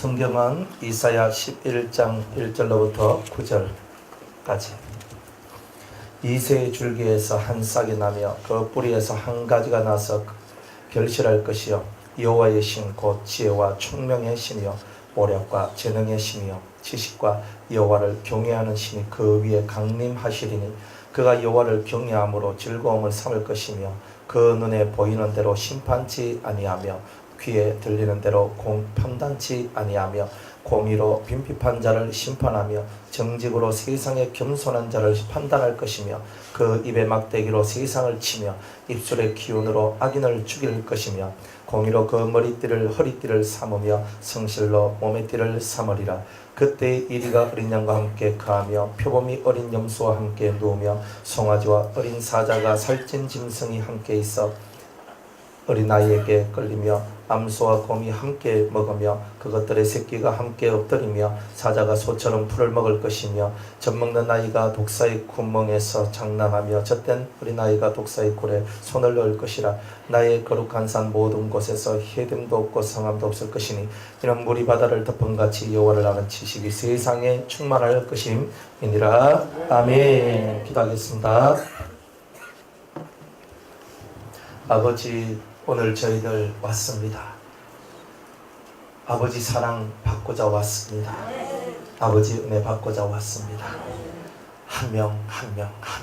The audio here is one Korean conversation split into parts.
성경은 이사야 11장 1절로부터 9절까지 이새의 줄기에서 한 싹이 나며 그 뿌리에서 한 가지가 나서 결실할 것이요 여호와의 신 곧 지혜와 총명의 신이요 오력과 재능의 신이요 지식과 여호와를 경외하는 신이 그 위에 강림하시리니 그가 여호와를 경외함으로 즐거움을 삼을 것이며 그 눈에 보이는 대로 심판치 아니하며 귀에 들리는 대로 판단치 아니하며 공의로 빈핍한 자를 심판하며 정직으로 세상에 겸손한 자를 판단할 것이며 그 입의 막대기로 세상을 치며 입술의 기운으로 악인을 죽일 것이며 공의로 그 머리띠를 허리띠를 삼으며 성실로 몸의 띠를 삼으리라. 그때 이리가 어린 양과 함께 거하며 표범이 어린 염소와 함께 누우며 송아지와 어린 사자가 살찐 짐승이 함께 있어 어린아이에게 끌리며 암소와 곰이 함께 먹으며 그것들의 새끼가 함께 엎드리며 사자가 소처럼 풀을 먹을 것이며 젖먹는 아이가 독사의 구멍에서 장난하며 젖된 어린아이가 독사의 굴에 손을 넣을 것이라. 나의 거룩한 산 모든 곳에서 해됨도 없고 성함도 없을 것이니 이는 물이 바다를 덮은같이 여호와를 아는 지식이 세상에 충만할 것임이니라. 아멘. 기도하겠습니다. 아버지, 오늘 저희들 왔습니다. 아버지 사랑 받고자 왔습니다. 아버지 은혜 받고자 왔습니다. 한 명 한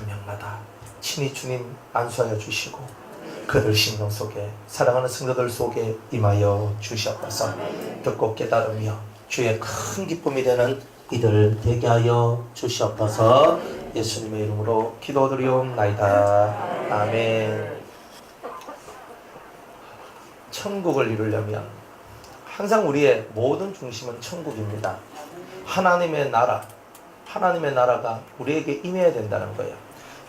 명마다 친히 주님 안수하여 주시고 그들 심령 속에 사랑하는 성도들 속에 임하여 주시옵소서. 듣고 깨달으며 주의 큰 기쁨이 되는 이들 되게 하여 주시옵소서. 예수님의 이름으로 기도드리옵나이다. 아멘. 천국을 이루려면 항상 우리의 모든 중심은 천국입니다. 하나님의 나라가 우리에게 임해야 된다는 거예요.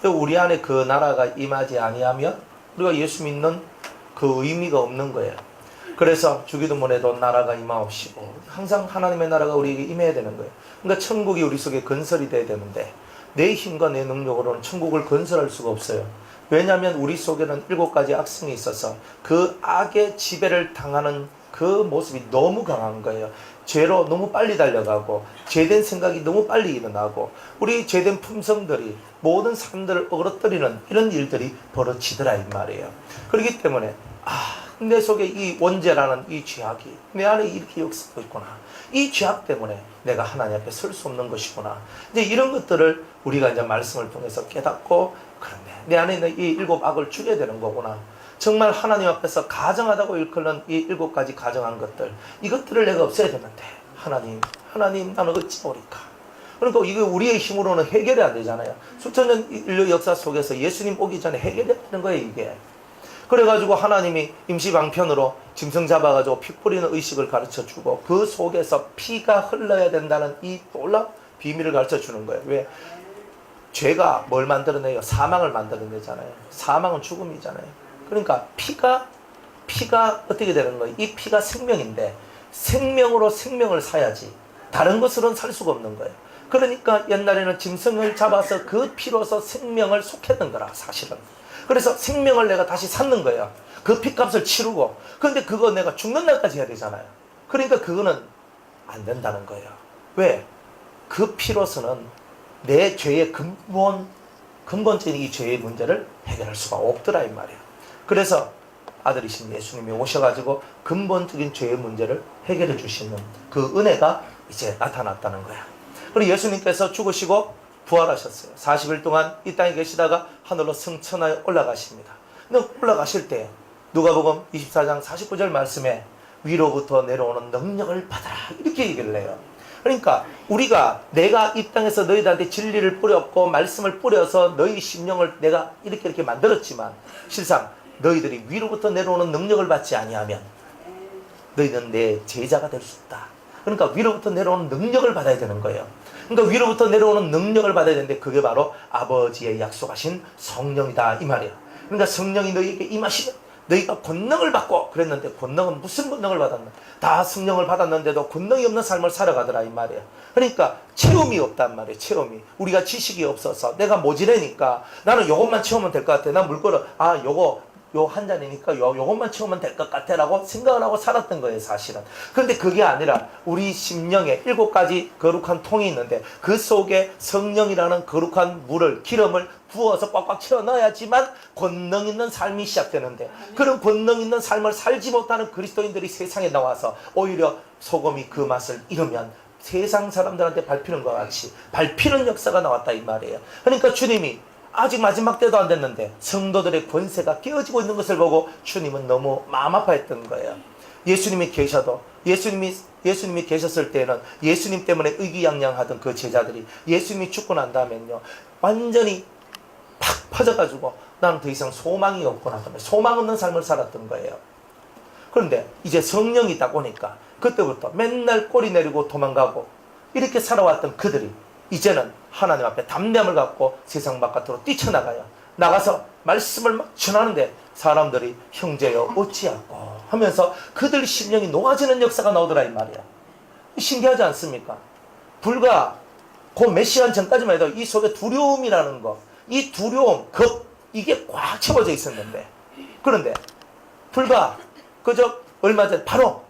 우리 안에 그 나라가 임하지 아니하면 우리가 예수 믿는 그 의미가 없는 거예요. 그래서 주기도문에도 나라가 임하옵시고 항상 하나님의 나라가 우리에게 임해야 되는 거예요. 그러니까 천국이 우리 속에 건설이 돼야 되는데 내 힘과 내 능력으로는 천국을 건설할 수가 없어요. 왜냐하면 우리 속에는 7가지 악성이 있어서 그 악의 지배를 당하는 그 모습이 너무 강한 거예요. 죄로 너무 빨리 달려가고 죄된 생각이 너무 빨리 일어나고 우리 죄된 품성들이 모든 사람들을 어그러뜨리는 이런 일들이 벌어지더라 이 말이에요. 그렇기 때문에 내 속에 이 원죄라는 이 죄악이 내 안에 이렇게 역사하고 있구나. 이 죄악 때문에 내가 하나님 앞에 설 수 없는 것이구나. 이제 이런 것들을 우리가 이제 말씀을 통해서 깨닫고 그런데 내 안에 있는 이 7악을 죽여야 되는 거구나. 정말 하나님 앞에서 가정하다고 일컫는 이 7가지 가정한 것들, 이것들을 내가 없애야 되는데 하나님 나는 어찌하오리까. 그러니까 이거 우리의 힘으로는 해결이 안 되잖아요. 수천 년 인류 역사 속에서 예수님 오기 전에 해결이 되는 거예요 이게. 그래가지고 하나님이 임시방편으로 짐승 잡아가지고 피 뿌리는 의식을 가르쳐주고 그 속에서 피가 흘러야 된다는 이 놀라운 비밀을 가르쳐주는 거예요. 왜? 죄가 뭘 만들어내요? 사망을 만들어내잖아요. 사망은 죽음이잖아요. 그러니까 피가 어떻게 되는 거예요? 이 피가 생명인데 생명으로 생명을 사야지 다른 것으로는 살 수가 없는 거예요. 그러니까 옛날에는 짐승을 잡아서 그 피로서 생명을 속했던 거라 사실은. 그래서 생명을 내가 다시 샀는 거예요. 그 피값을 치르고. 그런데 그거 내가 죽는 날까지 해야 되잖아요. 그러니까 그거는 안 된다는 거예요. 왜? 그 피로서는 내 죄의 근본적인 이 죄의 문제를 해결할 수가 없더라 이 말이에요. 그래서 아들이신 예수님이 오셔가지고 근본적인 죄의 문제를 해결해 주시는 그 은혜가 이제 나타났다는 거야. 그리고 예수님께서 죽으시고 부활하셨어요. 40일 동안 이 땅에 계시다가 하늘로 승천하여 올라가십니다. 근데 올라가실 때 누가복음 24장 49절 말씀에 위로부터 내려오는 능력을 받아라 이렇게 얘기를 해요. 그러니까 내가 이 땅에서 너희들한테 진리를 뿌렸고 말씀을 뿌려서 너희 심령을 내가 이렇게 만들었지만 실상 너희들이 위로부터 내려오는 능력을 받지 아니하면 너희는 내 제자가 될 수 없다. 그러니까 위로부터 내려오는 능력을 받아야 되는 거예요. 그러니까 위로부터 내려오는 능력을 받아야 되는데 그게 바로 아버지의 약속하신 성령이다 이 말이에요. 그러니까 성령이 너희에게 임하시면 너희가 권능을 받고 그랬는데 권능은 무슨 권능을 받았나? 다 성령을 받았는데도 권능이 없는 삶을 살아가더라 이 말이에요. 그러니까 체험이 없단 말이에요. 체험이. 우리가 지식이 없어서 내가 모질하니까 나는 요것만 채우면 될 것 같아. 난 물건을 요거 요 한 잔이니까 요것만 채우면 될 것 같아 라고 생각을 하고 살았던 거예요, 사실은. 그런데 그게 아니라 우리 심령에 7가지 거룩한 통이 있는데 그 속에 성령이라는 거룩한 물을, 기름을 부어서 꽉꽉 채워 넣어야지만 권능 있는 삶이 시작되는데, 그런 권능 있는 삶을 살지 못하는 그리스도인들이 세상에 나와서 오히려 소금이 그 맛을 잃으면 세상 사람들한테 밟히는 것 같이 밟히는 역사가 나왔다 이 말이에요. 그러니까 주님이 아직 마지막 때도 안 됐는데 성도들의 권세가 깨어지고 있는 것을 보고 주님은 너무 마음 아파했던 거예요. 예수님이 계셔도 예수님이 계셨을 때는 예수님 때문에 의기양양하던 그 제자들이 예수님이 죽고 난 다음에는요, 완전히 팍 퍼져가지고 나는 더 이상 소망이 없구나, 소망 없는 삶을 살았던 거예요. 그런데 이제 성령이 딱 오니까 그때부터 맨날 꼬리 내리고 도망가고 이렇게 살아왔던 그들이 이제는 하나님 앞에 담대함을 갖고 세상 바깥으로 뛰쳐나가요. 나가서 말씀을 막 전하는데 사람들이 형제여 어찌하고 하면서 그들 심령이 녹아지는 역사가 나오더라 이 말이야. 신기하지 않습니까? 불과 그 몇 시간 전까지만 해도 이 속에 두려움이라는 거, 이 두려움, 이게 꽉 채워져 있었는데, 그런데 불과 그저 얼마 전 바로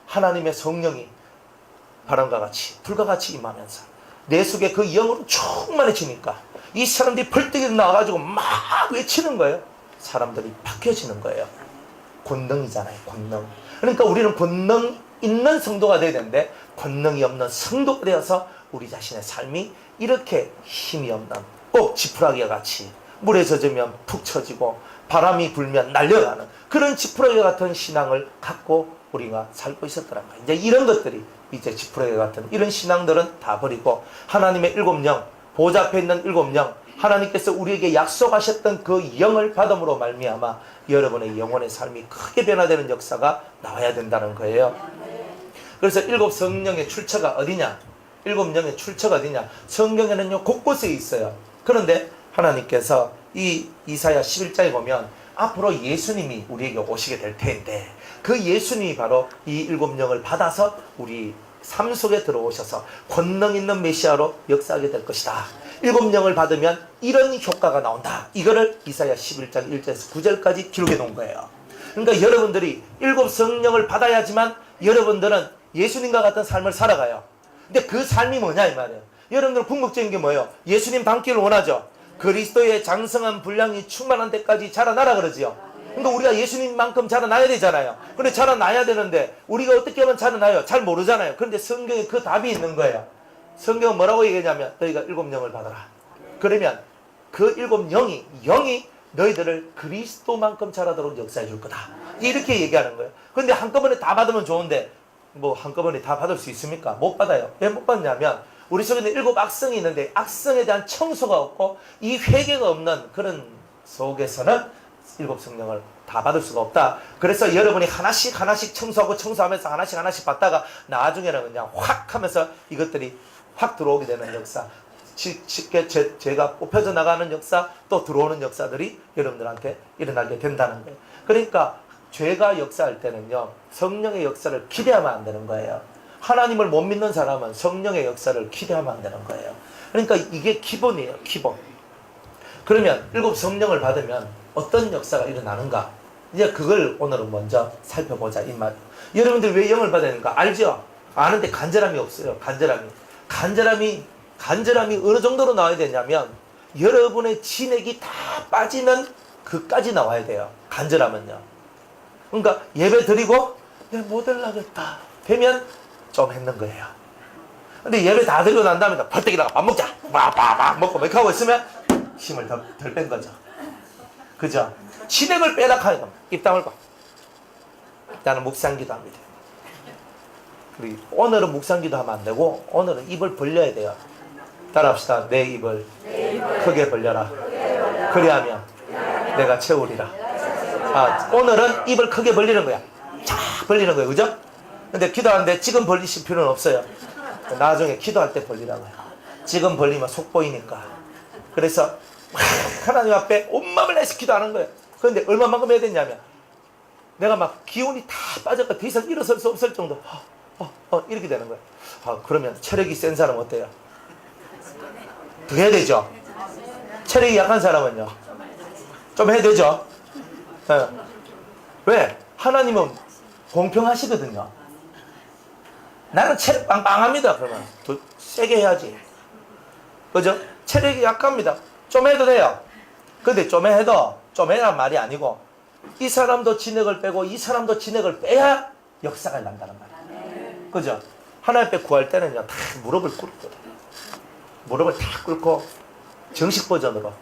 하나님의 성령이 바람과 같이 불과 같이 임하면서 내 속에 그 영으로 충만해지니까 이 사람들이 벌떡 나와가지고 막 외치는 거예요. 사람들이 바뀌어지는 거예요. 권능이잖아요, 권능. 그러니까 우리는 권능 있는 성도가 돼야 되는데 권능이 없는 성도가 되어서 우리 자신의 삶이 이렇게 힘이 없는, 꼭 지푸라기와 같이 물에 젖으면 푹 처지고 바람이 불면 날려가는 그런 지푸라기 같은 신앙을 갖고 우리가 살고 있었더란 거예요. 이제 이런 것들이, 이제 지푸라기 같은 이런 신앙들은 다 버리고 하나님의 7영, 보좌 앞에 있는 7영, 하나님께서 우리에게 약속하셨던 그 영을 받음으로 말미암아 여러분의 영혼의 삶이 크게 변화되는 역사가 나와야 된다는 거예요. 그래서 7 성령의 출처가 어디냐? 7영의 출처가 어디냐? 성경에는요 곳곳에 있어요. 그런데 하나님께서 이 이사야 11장에 보면 앞으로 예수님이 우리에게 오시게 될 텐데 그 예수님이 바로 이 7영을 받아서 우리 삶 속에 들어오셔서 권능 있는 메시아로 역사하게 될 것이다. 7영을 받으면 이런 효과가 나온다. 이거를 이사야 11장 1절에서 9절까지 기록해 놓은 거예요. 그러니까 여러분들이 7 성령을 받아야지만 여러분들은 예수님과 같은 삶을 살아가요. 근데 그 삶이 뭐냐 이 말이에요. 여러분들은 궁극적인 게 뭐예요? 예수님 닮기를 원하죠. 그리스도의 장성한 분량이 충만한 데까지 자라나라 그러지요. 근데 우리가 예수님만큼 자라나야 되잖아요. 근데 자라나야 되는데 우리가 어떻게 하면 자라나요? 잘 모르잖아요. 그런데 성경에 그 답이 있는 거예요. 성경은 뭐라고 얘기하냐면 너희가 7영을 받아라. 그러면 그 7영이 너희들을 그리스도만큼 자라도록 역사해 줄 거다. 이렇게 얘기하는 거예요. 근데 한꺼번에 다 받으면 좋은데 뭐 한꺼번에 다 받을 수 있습니까? 못 받아요. 왜 못 받냐면 우리 속에는 7 악성이 있는데 악성에 대한 청소가 없고 이 회개가 없는 그런 속에서는 7 성령을 다 받을 수가 없다. 그래서 여러분이 하나씩 청소하고 청소하면서 하나씩 받다가 나중에는 그냥 확 하면서 이것들이 확 들어오게 되는 역사, 쉽게 죄가 뽑혀져 나가는 역사, 또 들어오는 역사들이 여러분들한테 일어나게 된다는 거예요. 그러니까 죄가 역사할 때는요 성령의 역사를 기대하면 안 되는 거예요. 하나님을 못 믿는 사람은 성령의 역사를 기대하면 안 되는 거예요. 그러니까 이게 기본이에요, 기본. 그러면 7 성령을 받으면 어떤 역사가 일어나는가? 이제 그걸 오늘은 먼저 살펴보자 이 말. 여러분들 왜 영을 받아야 되는가? 알죠? 아는데 간절함이 없어요. 간절함이 어느 정도로 나와야 되냐면 여러분의 진액이 다 빠지는 그까지 나와야 돼요. 간절함은요. 그러니까 예배 드리고 내가 못 하려겠다 되면 좀 했는 거예요. 근데 예배 다 드리고 난 다음에 벌떡 일어나가 밥 먹자 막 먹고 막 하고 있으면 힘을 덜 뺀 거죠. 그죠? 진액을 빼라 하니까 입 다물고 나는 묵상기도 합니다. 그리고 오늘은 묵상기도 하면 안 되고 오늘은 입을 벌려야 돼요. 따라합시다. 내 입을 크게 벌려라. 그리하면 내가 채우리라. 오늘은 입을 크게 벌리는 거야. 쫙 벌리는 거예요. 그죠? 근데 기도하는데 지금 벌리실 필요는 없어요. 나중에 기도할 때 벌리라고요. 지금 벌리면 속 보이니까. 그래서 하나님 앞에 온 마음을 다해서 기도하는 거예요. 그런데 얼마만큼 해야 되냐면 내가 막 기운이 다 빠져서 더 이상 일어설 수 없을 정도 이렇게 되는 거예요. 그러면 체력이 센 사람 어때요? 더 해야 되죠? 체력이 약한 사람은요? 좀 해야 되죠? 네. 왜? 하나님은 공평하시거든요. 나는 체력 빵빵합니다. 그러면 더 세게 해야지. 그죠? 체력이 약합니다. 좀 해도 돼요. 근데 좀 해도 좀 해란 말이 아니고 이 사람도 진액을 빼고 이 사람도 진액을 빼야 역사가 난다는 말이에요. 그죠? 하나님 앞에 구할 때는요, 다 무릎을 꿇거든요. 무릎을 다 꿇고 정식 버전으로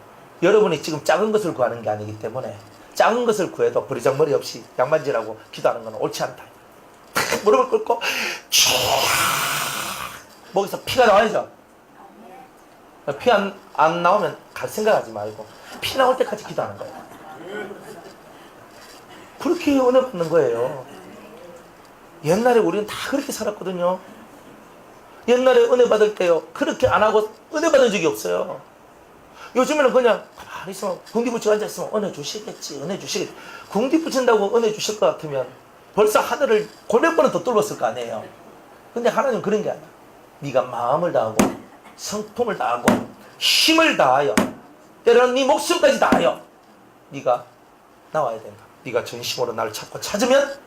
여러분이 지금 작은 것을 구하는 게 아니기 때문에 작은 것을 구해도 버리장머리 없이 양반질하고 기도하는 건 옳지 않다. 무릎을 꿇고 목에서 피가 나와야죠. 피 안 나오면 갈 생각하지 말고 피 나올 때까지 기도하는 거예요. 그렇게 은혜 받는 거예요. 옛날에 우리는 다 그렇게 살았거든요. 옛날에 은혜 받을 때요, 그렇게 안 하고 은혜 받은 적이 없어요. 요즘에는 그냥 가만히 있으면 궁디 붙이고 앉아있으면 은혜 주시겠지, 은혜 주시겠지. 궁디 붙인다고 은혜 주실 것 같으면 벌써 하늘을 골몇 번은 더 뚫었을 거 아니에요. 근데 하나님은 그런 게 아니야. 네가 마음을 다하고 성품을 다하고 힘을 다하여 때로는 네 목숨까지 다하여 네가 나와야 된다. 네가 전심으로 나를 찾고 찾으면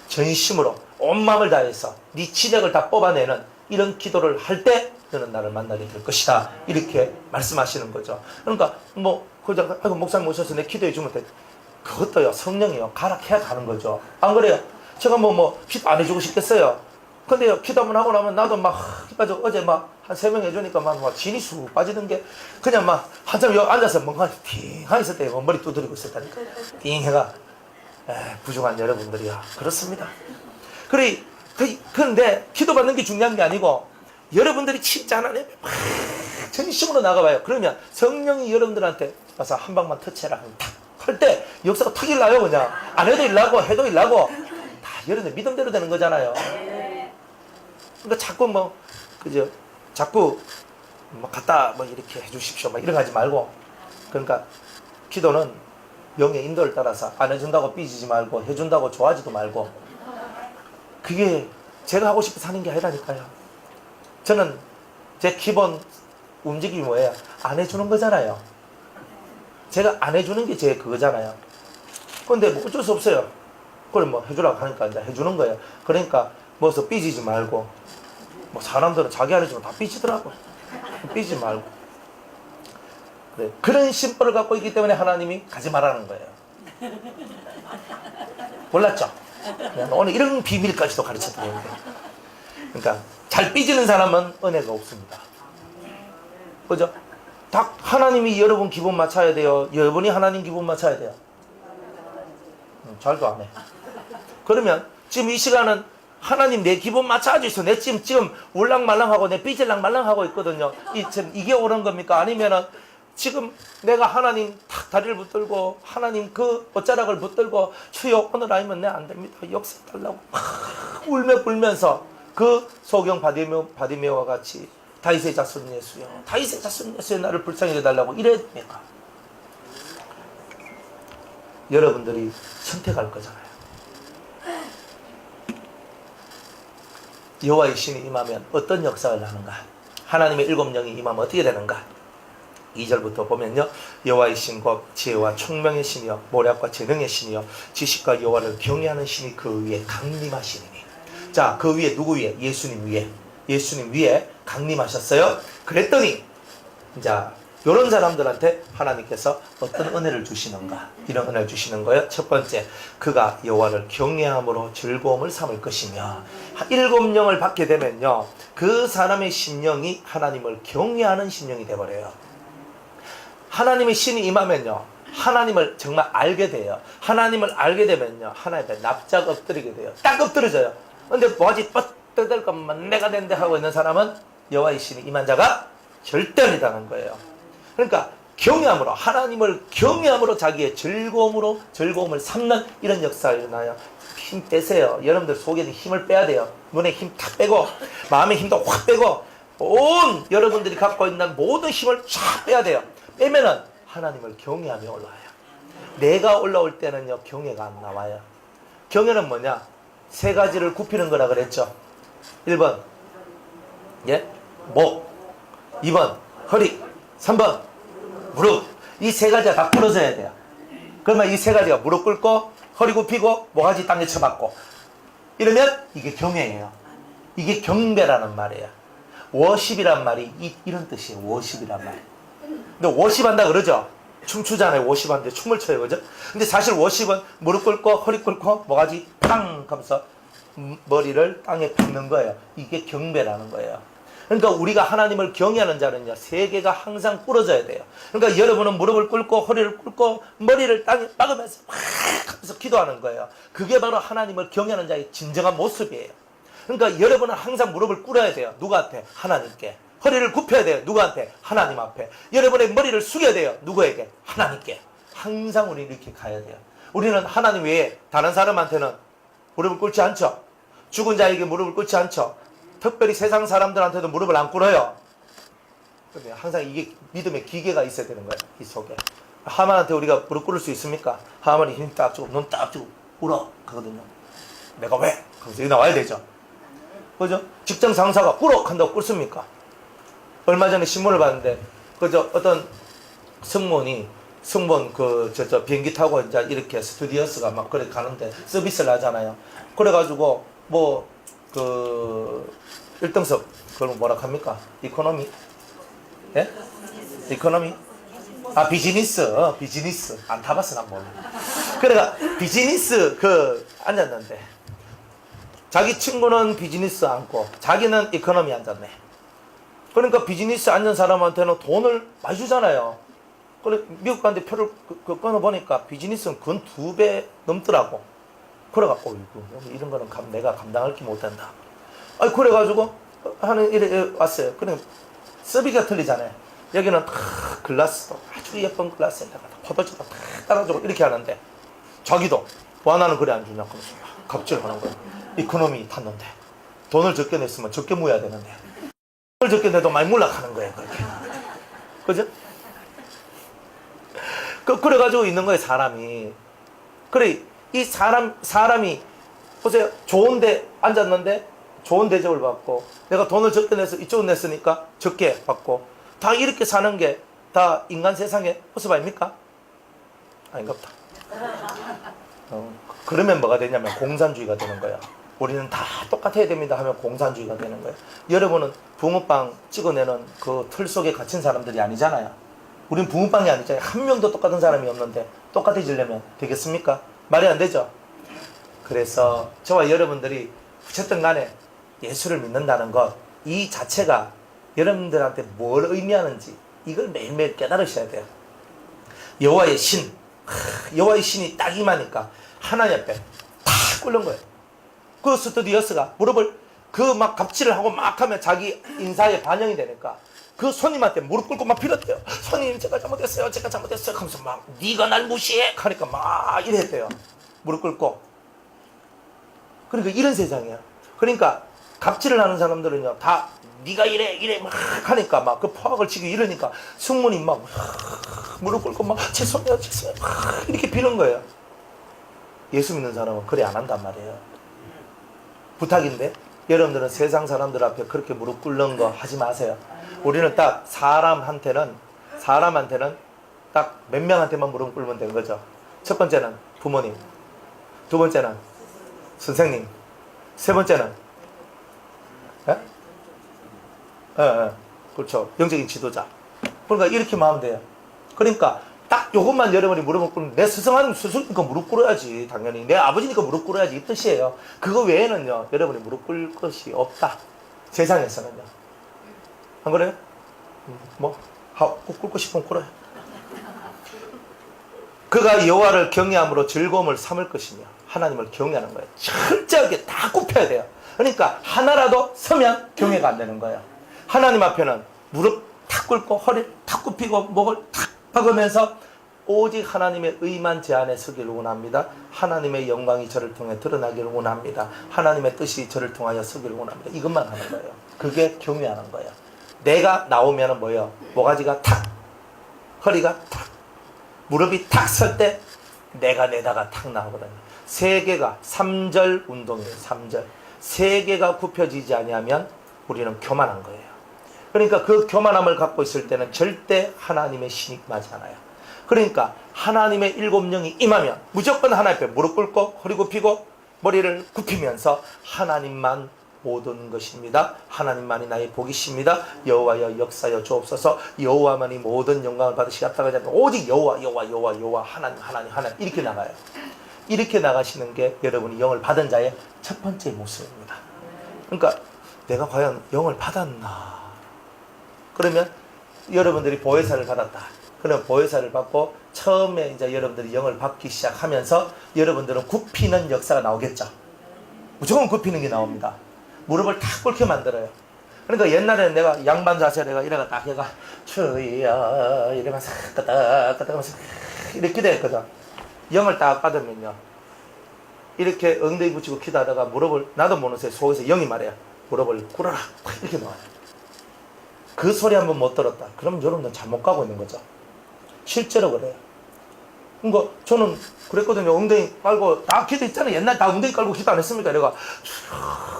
전심으로 온 마음을 다해서 네 지력을 다 뽑아내는 이런 기도를 할 때 너는 나를 만나게 될 것이다. 이렇게 말씀하시는 거죠. 그러니까 뭐 그저 아이고 목사님 오셔서 내 기도해 주면 돼. 그것도요, 성령이요, 가락해야 가는 거죠. 안 그래요? 제가 기도 안 해주고 싶겠어요. 근데요, 기도 한번 하고 나면 나도 빠져. 어제 한 3명 해주니까 진이 쑥 빠지는 게 그냥 한참 여기 앉아서 멍하니 띵하게 있을 때 머리 두드리고 있었다니까. 띵 해가. 부족한 여러분들이야. 그렇습니다. 그런데 기도 받는 게 중요한 게 아니고 여러분들이 진짜 하나님 전심으로 나가봐요. 그러면 성령이 여러분들한테 와서 한 방만 터치해라. 할 때 역사가 탁 일나요. 그냥 안 해도 일나고 해도 일나고 다 여러분들 믿음대로 되는 거잖아요. 그러니까 자꾸 자꾸 갖다 이렇게 해주십시오 이런 거 하지 말고, 그러니까 기도는 영의 인도를 따라서 안 해준다고 삐지지 말고 해준다고 좋아하지도 말고, 그게 제가 하고 싶어서 하는 게 아니라니까요. 저는 제 기본 움직임이 뭐예요? 안 해주는 거잖아요. 제가 안 해주는 게 제 그거잖아요. 근데 어쩔 수 없어요. 그걸 해주라고 하니까 이제 해주는 거예요. 그러니까 뭐서 삐지지 말고, 사람들은 자기 안 해주면 다 삐지더라고. 삐지지 말고. 그래. 그런 심벌을 갖고 있기 때문에 하나님이 가지 말라는 거예요. 몰랐죠? 오늘 이런 비밀까지도 가르쳐 드리는데. 그러니까 잘 삐지는 사람은 은혜가 없습니다. 그죠? 딱 하나님이 여러분 기분 맞춰야 돼요. 여러분이 하나님 기분 맞춰야 돼요. 잘도 안 해. 그러면 지금 이 시간은 하나님 내 기분 맞춰주셔서 내 지금 울랑말랑하고 내 삐질랑말랑하고 있거든요. 이게 옳은 겁니까? 아니면은 지금 내가 하나님 탁 다리를 붙들고 하나님 그 옷자락을 붙들고 주여 오늘 아니면 내 안 됩니다. 역사 달라고 울며 불면서 그 소경 바디메오와 같이 다윗의 자손 예수여, 다윗의 자손 예수여, 나를 불쌍히 여겨달라고 이래야 됩니까? 여러분들이 선택할 거잖아요. 여호와의 신이 임하면 어떤 역사를 하는가? 하나님의 7영이 임하면 어떻게 되는가? 2절부터 보면요, 여호와의 신 곧 지혜와 총명의 신이여 모략과 재능의 신이여 지식과 여호와를 경외하는 신이 그 위에 강림하시니니. 자, 그 위에 누구 위에? 예수님 위에 강림하셨어요. 그랬더니 자, 이런 사람들한테 하나님께서 어떤 은혜를 주시는가? 이런 은혜를 주시는 거예요. 첫 번째, 그가 여호와를 경외함으로 즐거움을 삼을 것이며, 7영을 받게 되면요, 그 사람의 심령이 하나님을 경외하는 심령이 되어버려요. 하나님의 신이 임하면요, 하나님을 정말 알게 돼요. 하나님을 알게 되면요, 하나님 앞에 납작 엎드리게 돼요. 딱 엎드려져요. 근데 뭐지 뻗들 것만 내가 된대 하고 있는 사람은 여호와의 신이 임한 자가 절대 아니다는 거예요. 그러니까 경외함으로, 하나님을 경외함으로 자기의 즐거움을 삼는 이런 역사가 일어나요. 힘 빼세요. 여러분들 속에 힘을 빼야 돼요. 눈에 힘 탁 빼고 마음의 힘도 확 빼고 온 여러분들이 갖고 있는 모든 힘을 쫙 빼야 돼요. 빼면은 하나님을 경외함이 올라와요. 내가 올라올 때는요, 경외가 안 나와요. 경외는 뭐냐? 3가지를 굽히는 거라 그랬죠. 1번 목, 2번 허리, 3번 무릎. 이 3가지가 다 부러져야 돼요. 그러면 이 세 가지가 무릎 꿇고 허리 굽히고 모가지 땅에 쳐박고 이러면 이게 경외예요. 이게 경배라는 말이에요. 워십이란 말이 이런 뜻이에요. 워십이란 말. 근데 워십한다 그러죠. 춤추잖아요. 워십하는데 춤을 춰요. 그죠? 근데 사실 워십은 무릎 꿇고 허리 꿇고 모가지 팡 하면서 머리를 땅에 박는 거예요. 이게 경배라는 거예요. 그러니까 우리가 하나님을 경외하는 자는요, 세 개가 항상 부러져야 돼요. 그러니까 여러분은 무릎을 꿇고 허리를 꿇고 머리를 땅에 박으면서 막 하면서 기도하는 거예요. 그게 바로 하나님을 경외하는 자의 진정한 모습이에요. 그러니까 여러분은 항상 무릎을 꿇어야 돼요. 누구한테? 하나님께. 허리를 굽혀야 돼요. 누구한테? 하나님 앞에. 여러분의 머리를 숙여야 돼요. 누구에게? 하나님께. 항상 우리는 이렇게 가야 돼요. 우리는 하나님 외에 다른 사람한테는 무릎을 꿇지 않죠. 죽은 자에게 무릎을 꿇지 않죠. 특별히 세상 사람들한테도 무릎을 안 꿇어요. 근데 항상 이게 믿음의 기계가 있어야 되는 거예요. 이 속에. 하만한테 우리가 무릎 꿇을 수 있습니까? 하만이 힘 딱 주고 눈 딱 주고 꿇어 하거든요. 내가 왜? 그래서 여기 나와야 되죠. 그죠? 직장 상사가 꿇어 한다고 꿇습니까? 얼마 전에 신문을 봤는데 그저 어떤 승무원 비행기 타고 이제 이렇게 스튜디오스가 막 그래 가는데 서비스를 하잖아요. 그래가지고 뭐 1등석 그걸 뭐라 합니까? 이코노미? 예? 이코노미? 아 비즈니스 안 타봤어 난 몰라. 그래가 비즈니스 앉았는데 자기 친구는 비즈니스 앉고 자기는 이코노미 앉았네. 그러니까 비즈니스 앉은 사람한테는 돈을 많이 주잖아요. 그래 미국 가는데 표를 끊어보니까 비즈니스는 근 2배 넘더라고. 그래갖고 이런 거는 내가 감당할 게 못한다. 아니 그래가지고 하는 일에 왔어요. 그래 서비가 틀리잖아요. 여기는 글라스도 아주 예쁜 글라스에다가 포도주도 따라주고 이렇게 하는데 자기도 와 나는 그래 안 주냐 그러면서 갑질하는 거예요. 이코노미 탔는데 돈을 적게 냈으면 적게 모여야 되는데 돈을 적게 내도 많이 몰락하는 거예요. 그렇게 그죠? 그래가지고 있는 거예요. 사람이. 그래 이 사람이 보세요. 좋은데 앉았는데 좋은 대접을 받고 내가 돈을 적게 내서 이쪽은 냈으니까 적게 받고 다 이렇게 사는 게 다 인간 세상의 모습 아닙니까? 아닌갑다. 그러면 뭐가 되냐면 공산주의가 되는 거야. 우리는 다 똑같아야 됩니다 하면 공산주의가 되는 거예요. 여러분은 붕어빵 찍어내는 그 틀 속에 갇힌 사람들이 아니잖아요. 우린 붕어빵이 아니잖아요. 한 명도 똑같은 사람이 없는데 똑같아지려면 되겠습니까? 말이 안 되죠. 그래서 저와 여러분들이 어쨌든 간에 예수를 믿는다는 것 이 자체가 여러분들한테 뭘 의미하는지 이걸 매일매일 깨달으셔야 돼요. 여호와의 신이 딱 임하니까 하나님 앞에 탁 꿇는 거예요. 그 스튜디오스가 무릎을 막 갑질을 하고 막 하면 자기 인사에 반영이 되니까 그 손님한테 무릎 꿇고 막 빌었대요. 손님 제가 잘못했어요 하면서 막 네가 날 무시해 하니까 막 이랬대요. 무릎 꿇고. 그러니까 이런 세상이야. 그러니까 갑질을 하는 사람들은요 다 네가 이래 막 하니까 막 그 포악을 치고 이러니까 승무원이 막 무릎 꿇고 막 죄송해요 막 이렇게 비는 거예요. 예수 믿는 사람은 그래 안 한단 말이에요. 부탁인데 여러분들은 세상 사람들 앞에 그렇게 무릎 꿇는 거 하지 마세요. 우리는 딱 사람한테는 딱 몇 명한테만 무릎 꿇으면 되는 거죠. 첫 번째는 부모님, 두 번째는 선생님, 세 번째는 그렇죠. 영적인 지도자. 그러니까 이렇게만 하면 돼요. 그러니까 딱 요것만 여러분이 무릎 꿇으면 내 스승하는 스승이니까 무릎 꿇어야지. 당연히 내 아버지니까 무릎 꿇어야지 이 뜻이에요. 그거 외에는요 여러분이 무릎 꿇을 것이 없다. 세상에서는요. 안 그래요? 꼭 꿇고 싶으면 꿇어요. 그가 여호와를 경외함으로 즐거움을 삼을 것이며 하나님을 경외하는 거예요. 철저하게 다 굽혀야 돼요. 그러니까 하나라도 서면 경외가 안 되는 거예요. 하나님 앞에는 무릎 탁 꿇고 허리를 탁 굽히고 목을 탁 박으면서 오직 하나님의 의만 제 안에 서기를 원합니다. 하나님의 영광이 저를 통해 드러나기를 원합니다. 하나님의 뜻이 저를 통하여 서기를 원합니다. 이것만 하는 거예요. 그게 경외하는 거예요. 내가 나오면 뭐예요? 모가지가 탁, 허리가 탁, 무릎이 탁 설 때 내가 내다가 탁 나오거든요. 세 개가 3절 운동이에요. 3절. 세 개가 굽혀지지 아니하면 우리는 교만한 거예요. 그러니까 그 교만함을 갖고 있을 때는 절대 하나님의 신이 임하지 않아요. 그러니까 하나님의 일곱 영이 임하면 무조건 하나님 앞에 무릎 꿇고 허리 굽히고 머리를 굽히면서 하나님만 모든 것입니다. 하나님만이 나의 복이십니다. 여호와여 역사여 주옵소서. 여호와만이 모든 영광을 받으시겠다고 하면 오직 여호와 하나님 이렇게 나가요. 이렇게 나가시는 게 여러분이 영을 받은 자의 첫 번째 모습입니다. 그러니까 내가 과연 영을 받았나? 그러면 여러분들이 보혜사를 받았다. 그럼 보혜사를 받고 처음에 이제 여러분들이 영을 받기 시작하면서 여러분들은 굽히는 역사가 나오겠죠. 무조건 굽히는 게 나옵니다. 무릎을 탁 꿇게 만들어요. 그러니까 옛날에는 내가 양반 자세 내가 이래가 딱 해가 주여 이러면서 끄덕끄덕하면서 이렇게 됐거든. 영을 딱 받으면요. 이렇게 엉덩이 붙이고 기도하다가 무릎을 나도 모르는 새 속에서 영이 말해요. 무릎을 꿇어라 이렇게 놓아요. 그 소리 한번 못 들었다. 그럼 여러분들 잘못 가고 있는 거죠. 실제로 그래요. 그러니까 저는 그랬거든요. 엉덩이 깔고 다 기도했잖아요. 옛날 다 엉덩이 깔고 기도 안 했습니까? 내가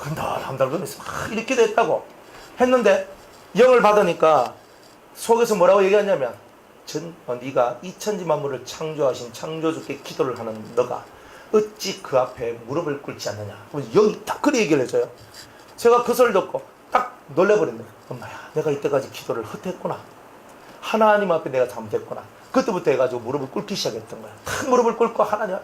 한 달 그러면서 이렇게 기도했다고 했는데 영을 받으니까 속에서 뭐라고 얘기하냐면 네가 이 천지 만물을 창조하신 창조주께 기도를 하는 너가 어찌 그 앞에 무릎을 꿇지 않느냐. 영이 딱 그렇게 얘기를 해줘요. 제가 그 소리를 듣고 딱 놀래버렸네. 엄마야, 내가 이때까지 기도를 헛했구나. 하나님 앞에 내가 잘못했구나. 그때부터 해가지고 무릎을 꿇기 시작했던 거야. 탁 무릎을 꿇고 하나님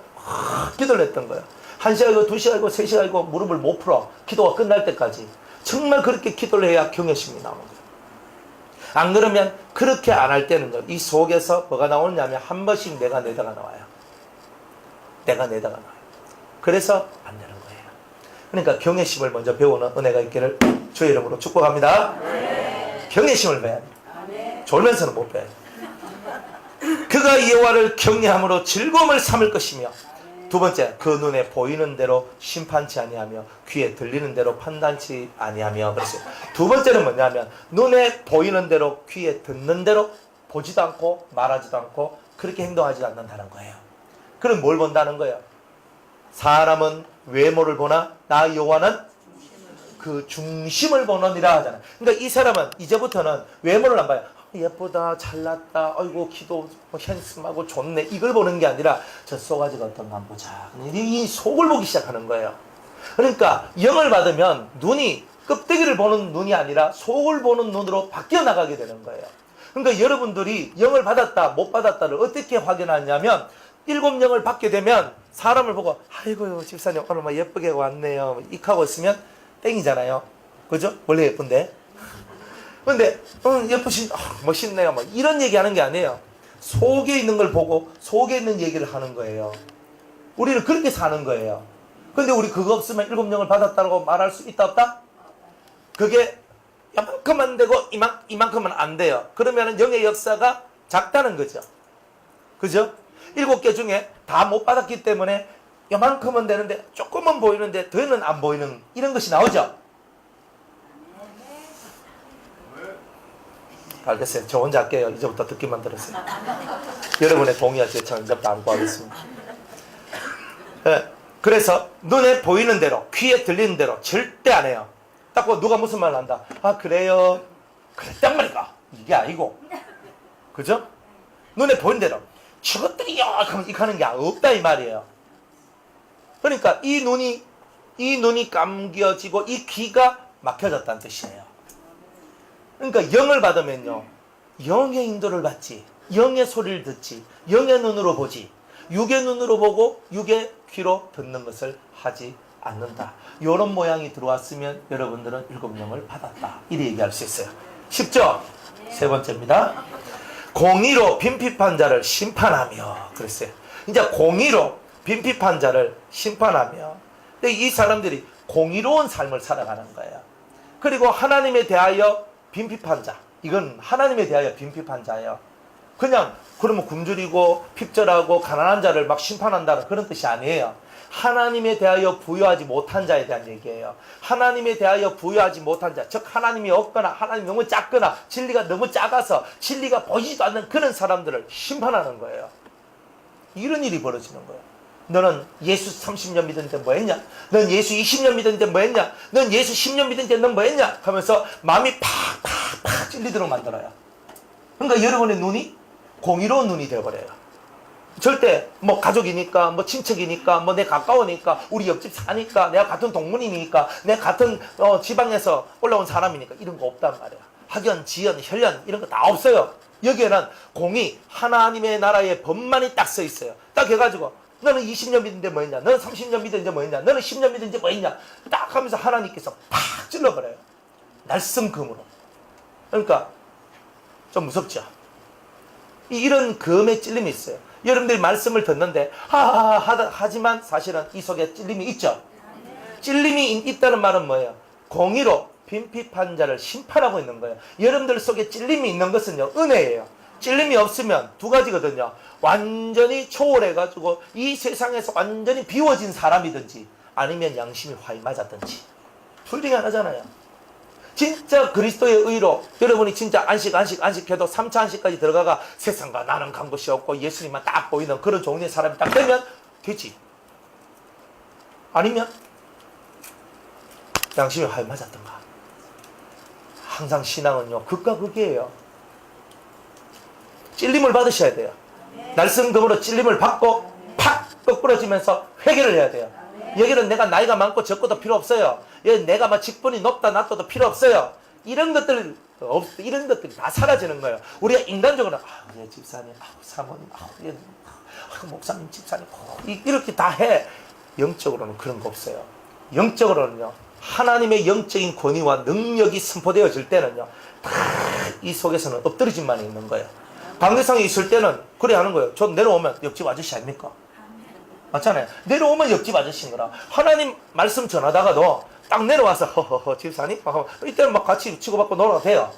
기도를 했던 거야. 1시간이고 2시간이고 3시간이고 무릎을 못 풀어. 기도가 끝날 때까지. 정말 그렇게 기도를 해야 경외심이 나오는 거야. 안 그러면 그렇게 안 할 때는요. 이 속에서 뭐가 나오냐면 한 번씩 내가 내다가 나와요. 내가 내다가 나와요. 그래서 안 되는 거예요. 그러니까 경외심을 먼저 배우는 은혜가 있기를 주의 이름으로 축복합니다. 네. 경외심을 배워야 돼. 네. 졸면서는 못 배워요. 그가 여호와를 경외함으로 즐거움을 삼을 것이며 두 번째, 그 눈에 보이는 대로 심판치 아니하며 귀에 들리는 대로 판단치 아니하며 그랬어요. 두 번째는 뭐냐면 눈에 보이는 대로 귀에 듣는 대로 보지도 않고 말하지도 않고 그렇게 행동하지 않는다는 거예요. 그럼 뭘 본다는 거예요? 사람은 외모를 보나 나 여호와는 그 중심을 보느니라 하잖아요. 그러니까 이 사람은 이제부터는 외모를 안 봐요. 예쁘다, 잘났다, 아이고 기도 핸섬하고 좋네 이걸 보는 게 아니라 저 쏘가지가 어떤가 한번 보자. 이 속을 보기 시작하는 거예요. 그러니까 영을 받으면 눈이 껍데기를 보는 눈이 아니라 속을 보는 눈으로 바뀌어 나가게 되는 거예요. 그러니까 여러분들이 영을 받았다 못 받았다를 어떻게 확인하냐면 일곱 영을 받게 되면 사람을 보고 아이고요 집사님 오늘 막 예쁘게 왔네요 이렇게 하고 있으면 땡이잖아요. 그죠? 원래 예쁜데. 근데 예쁘신 멋있네요 뭐 이런 얘기하는 게 아니에요. 속에 있는 걸 보고 속에 있는 얘기를 하는 거예요. 우리는 그렇게 사는 거예요. 근데 우리 그거 없으면 일곱 영을 받았다고 말할 수 있다 없다? 그게 이만큼만 되고 이만큼은 안 돼요. 그러면 영의 역사가 작다는 거죠. 그죠? 7개 중에 다 못 받았기 때문에 이만큼은 되는데 조금은 보이는데 더는 안 보이는 이런 것이 나오죠. 알겠어요. 저 혼자 할게요. 이제부터 듣기만 들었어요. 여러분의 동의와 제청은 이제부터 안 구하겠습니다. 네. 그래서 눈에 보이는 대로 귀에 들리는 대로 절대 안 해요. 딱 보고 누가 무슨 말을 한다. 아 그래요. 그랬단 말이가. 이게 아니고. 그죠? 눈에 보이는 대로 저것들이요 하면 이렇게 하는 게 없다 이 말이에요. 그러니까 이 눈이 감겨지고 이 귀가 막혀졌다는 뜻이에요. 그러니까 영을 받으면요 영의 인도를 받지 영의 소리를 듣지 영의 눈으로 보지 육의 눈으로 보고 육의 귀로 듣는 것을 하지 않는다. 이런 모양이 들어왔으면 여러분들은 일곱 영을 받았다 이렇게 얘기할 수 있어요. 쉽죠? 세 번째입니다. 공의로 빈핍한 자를 심판하며 그랬어요. 이제 공의로 빈핍한 자를 심판하며 이 사람들이 공의로운 삶을 살아가는 거예요. 그리고 하나님에 대하여 빈핍한 자 이건 하나님에 대하여 빈핍한 자예요. 그냥 그러면 굶주리고 핍절하고 가난한 자를 막 심판한다는 그런 뜻이 아니에요. 하나님에 대하여 부여하지 못한 자에 대한 얘기예요. 하나님에 대하여 부여하지 못한 자, 즉 하나님이 없거나 하나님이 너무 작거나 진리가 너무 작아서 진리가 보이지도 않는 그런 사람들을 심판하는 거예요. 이런 일이 벌어지는 거예요. 너는 예수 30년 믿었는데 뭐 했냐? 넌 예수 20년 믿었는데 뭐 했냐? 넌 예수 10년 믿었는데 넌 뭐 했냐? 하면서 마음이 팍팍팍 찔리도록 만들어요. 그러니까 여러분의 눈이 공의로운 눈이 되어버려요. 절대 뭐 가족이니까 뭐 친척이니까 뭐 내 가까우니까 우리 옆집 사니까 내가 같은 동문이니까 내가 같은 지방에서 올라온 사람이니까 이런 거 없단 말이야. 학연, 지연, 혈연 이런 거 다 없어요. 여기에는 공의, 하나님의 나라의 법만이 딱 써 있어요. 딱 해가지고 너는 20년 믿는데 뭐 있냐, 너는 30년 믿는데 뭐 있냐, 너는 10년 믿는데 뭐 있냐 딱 하면서 하나님께서 팍 찔러버려요. 날성금으로. 그러니까 좀 무섭죠. 이런 금의 찔림이 있어요. 여러분들이 말씀을 듣는데 하지만 사실은 이 속에 찔림이 있죠. 찔림이 있다는 말은 뭐예요? 공의로 빈핍한 자를 심판하고 있는 거예요. 여러분들 속에 찔림이 있는 것은요, 은혜예요. 찔림이 없으면 두 가지거든요. 완전히 초월해가지고 이 세상에서 완전히 비워진 사람이든지 아니면 양심이 화이 맞았든지 둘 중에 하나잖아요. 진짜 그리스도의 의로 여러분이 진짜 안식해도 3차 안식까지 들어가가 세상과 나는 간 곳이 없고 예수님만 딱 보이는 그런 종류의 사람이 딱 되면 되지. 아니면 양심이 화이 맞았던가. 항상 신앙은요, 극과 극이에요. 찔림을 받으셔야 돼요. 날성금으로 찔림을 받고 팍 꺾부러지면서 회개를 해야 돼요. 여기는 내가 나이가 많고 적고도 필요 없어요. 여기 내가 막 직분이 높다 낮다도 필요 없어요. 이런 것들이 다 사라지는 거예요. 우리가 인간적으로 예, 집사님, 사모님, 예, 목사님, 집사님 이렇게 다 해. 영적으로는 그런 거 없어요. 영적으로는요, 하나님의 영적인 권위와 능력이 선포되어질 때는요, 다 이 속에서는 엎드려짐만 있는 거예요. 강대상에 있을 때는 그래 하는 거예요. 저 내려오면 옆집 아저씨 아닙니까? 맞잖아요. 내려오면 옆집 아저씨인 거라. 하나님 말씀 전하다가도 딱 내려와서 허허허 집사님? 이때는 막 같이 치고받고 놀아도 돼요.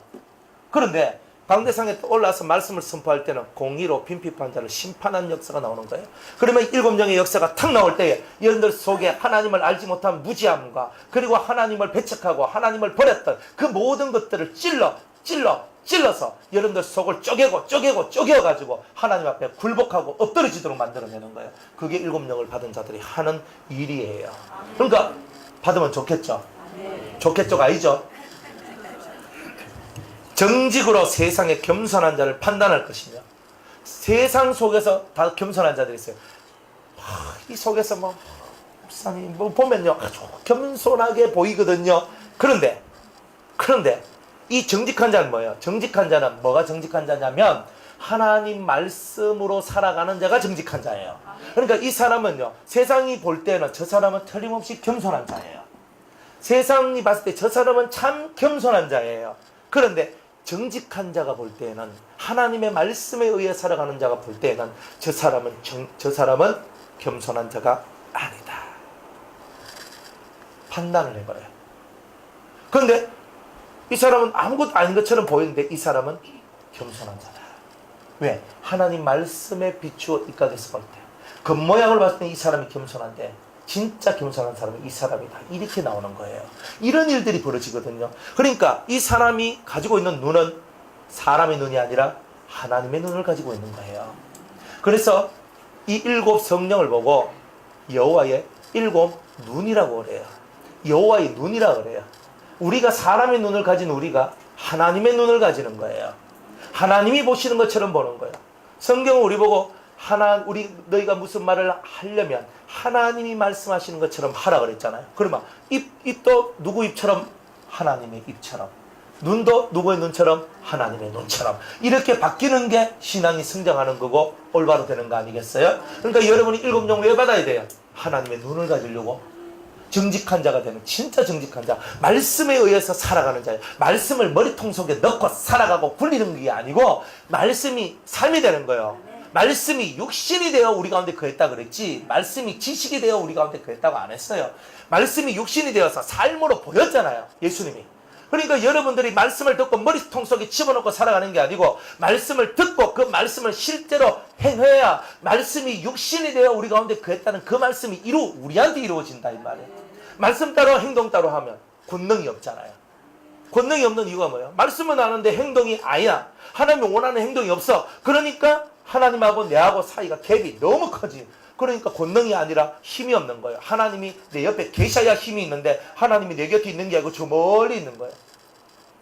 그런데 강대상에 올라와서 말씀을 선포할 때는 공의로 빈핍한 자를 심판하는 역사가 나오는 거예요. 그러면 일곱령의 역사가 탁 나올 때에 여러분들 속에 하나님을 알지 못한 무지함과 그리고 하나님을 배척하고 하나님을 버렸던 그 모든 것들을 찔러서 여러분들 속을 쪼개가지고 하나님 앞에 굴복하고 엎드러지도록 만들어내는 거예요. 그게 일곱령을 받은 자들이 하는 일이에요. 그러니까 받으면 좋겠죠? 좋겠죠가 아니죠? 정직으로 세상의 겸손한 자를 판단할 것이며, 세상 속에서 다 겸손한 자들이 있어요. 이 속에서 목사님 보면요, 아주 겸손하게 보이거든요. 그런데 이 정직한 자는 뭐예요? 정직한 자는 뭐가 정직한 자냐면 하나님 말씀으로 살아가는 자가 정직한 자예요. 그러니까 이 사람은요, 세상이 볼 때는 저 사람은 틀림없이 겸손한 자예요. 세상이 봤을 때 저 사람은 참 겸손한 자예요. 그런데 정직한 자가 볼 때에는, 하나님의 말씀에 의해 살아가는 자가 볼 때에는 저 사람은 겸손한 자가 아니다. 판단을 해버려요. 그런데 이 사람은 아무것도 아닌 것처럼 보이는데 이 사람은 겸손한 자다. 왜? 하나님 말씀에 비추어 입각해서 볼 때 겉모양을 봤을 때 이 사람이 겸손한데 진짜 겸손한 사람은 이 사람이다. 이렇게 나오는 거예요. 이런 일들이 벌어지거든요. 그러니까 이 사람이 가지고 있는 눈은 사람의 눈이 아니라 하나님의 눈을 가지고 있는 거예요. 그래서 이 일곱 성령을 보고 여호와의 일곱 눈이라고 그래요. 여호와의 눈이라고 그래요. 우리가 사람의 눈을 가진 우리가 하나님의 눈을 가지는 거예요. 하나님이 보시는 것처럼 보는 거예요. 성경은 우리 보고 너희가 무슨 말을 하려면 하나님이 말씀하시는 것처럼 하라 그랬잖아요. 그러면 입도 누구 입처럼? 하나님의 입처럼. 눈도 누구의 눈처럼? 하나님의 눈처럼. 이렇게 바뀌는 게 신앙이 성장하는 거고 올바로 되는 거 아니겠어요? 그러니까 여러분이 일곱령 왜 받아야 돼요? 하나님의 눈을 가지려고. 정직한 자가 되는, 진짜 정직한 자, 말씀에 의해서 살아가는 자예요. 말씀을 머리통 속에 넣고 살아가고 굴리는 게 아니고 말씀이 삶이 되는 거예요. 말씀이 육신이 되어 우리 가운데 거했다 그랬지, 말씀이 지식이 되어 우리 가운데 거했다고 안 했어요. 말씀이 육신이 되어서 삶으로 보였잖아요, 예수님이. 그러니까 여러분들이 말씀을 듣고 머리통 속에 집어넣고 살아가는 게 아니고 말씀을 듣고 그 말씀을 실제로 행해야 말씀이 육신이 되어 우리 가운데 거했다는 그 말씀이 우리한테 이루어진다 이 말이에요. 말씀 따로 행동 따로 하면 권능이 없잖아요. 권능이 없는 이유가 뭐예요? 말씀은 아는데 행동이 아니야. 하나님이 원하는 행동이 없어. 그러니까 하나님하고 내하고 사이가 갭이 너무 커지. 그러니까 권능이 아니라 힘이 없는 거예요. 하나님이 내 옆에 계셔야 힘이 있는데 하나님이 내 곁에 있는 게 아니고 저 멀리 있는 거예요.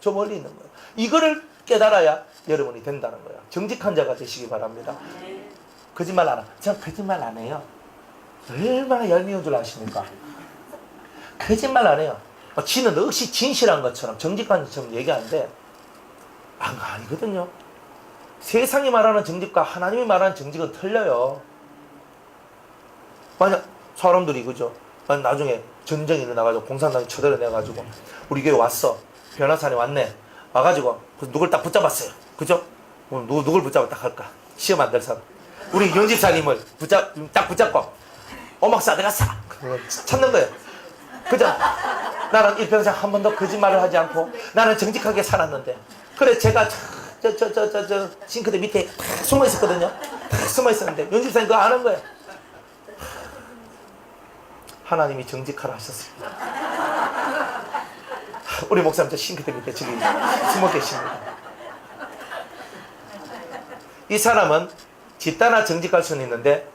저 멀리 있는 거예요. 이거를 깨달아야 여러분이 된다는 거예요. 정직한 자가 되시기 바랍니다. 거짓말 안 해요. 전 거짓말 안 해요. 얼마나 얄미운 줄 아십니까? 거짓말 안 해요. 지는 역시 진실한 것처럼 정직한 것처럼 얘기하는데 아니거든요. 세상이 말하는 정직과 하나님이 말하는 정직은 틀려요. 만약 사람들이 그죠? 나중에 전쟁이 일어나가지고 공산당이 쳐들어내가지고 우리 교회 왔어. 변호사님 왔네. 와가지고 누굴 딱 붙잡았어요. 그죠? 누굴 붙잡아 딱 할까? 시험 안 될 사람. 우리 윤집사님을 딱 붙잡고 오막사 내가 찾는 거예요. 그죠? 나는 일평생 한 번도 거짓말을 하지 않고 나는 정직하게 살았는데 그래 제가 싱크대 밑에 탁 숨어 있었거든요. 탁 숨어 있었는데 윤집사님 그거 아는 거예요. 하나님이 정직하라 하셨습니다. 우리 목사님 저 싱크대 밑에 저기 숨어 계십니다. 이 사람은 집단화 정직할 수는 있는데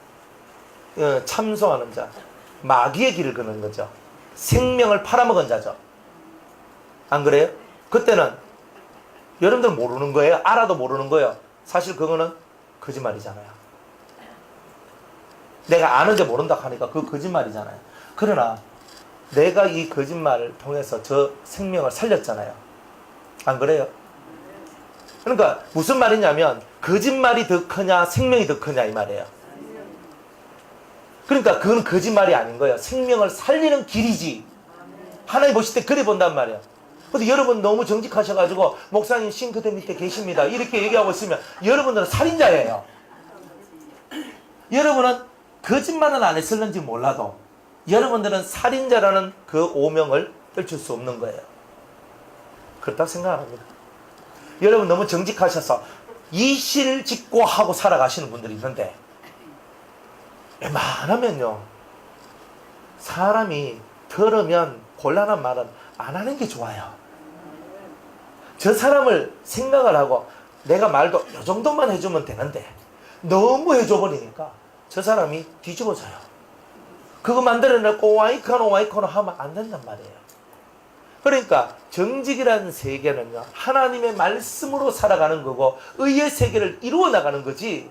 참소하는 자, 마귀의 길을 걷는 거죠. 생명을 팔아먹은 자죠. 안 그래요? 그때는 여러분들 모르는 거예요. 알아도 모르는 거예요. 사실 그거는 거짓말이잖아요. 내가 아는데 모른다 하니까 그거 거짓말이잖아요. 그러나 내가 이 거짓말을 통해서 저 생명을 살렸잖아요. 안 그래요? 그러니까 무슨 말이냐면 거짓말이 더 크냐 생명이 더 크냐 이 말이에요. 그러니까 그건 거짓말이 아닌 거예요. 생명을 살리는 길이지. 하나님 보실 때 그래 본단 말이에요. 근데 여러분 너무 정직하셔가지고 목사님 싱크대 밑에 계십니다 이렇게 얘기하고 있으면 여러분들은 살인자예요. 여러분은 거짓말은 안 했을는지 몰라도 여러분들은 살인자라는 그 오명을 떨칠 수 없는 거예요. 그렇다고 생각합니다. 여러분 너무 정직하셔서 이실직고 하고 살아가시는 분들이 있는데 웬만하면요 사람이 들으면 곤란한 말은 안 하는 게 좋아요. 저 사람을 생각을 하고 내가 말도 이 정도만 해주면 되는데 너무 해줘버리니까 저 사람이 뒤집어져요. 그거 만들어내고 오마이카노 하면 안 된단 말이에요. 그러니까 정직이라는 세계는요 하나님의 말씀으로 살아가는 거고 의의 세계를 이루어 나가는 거지.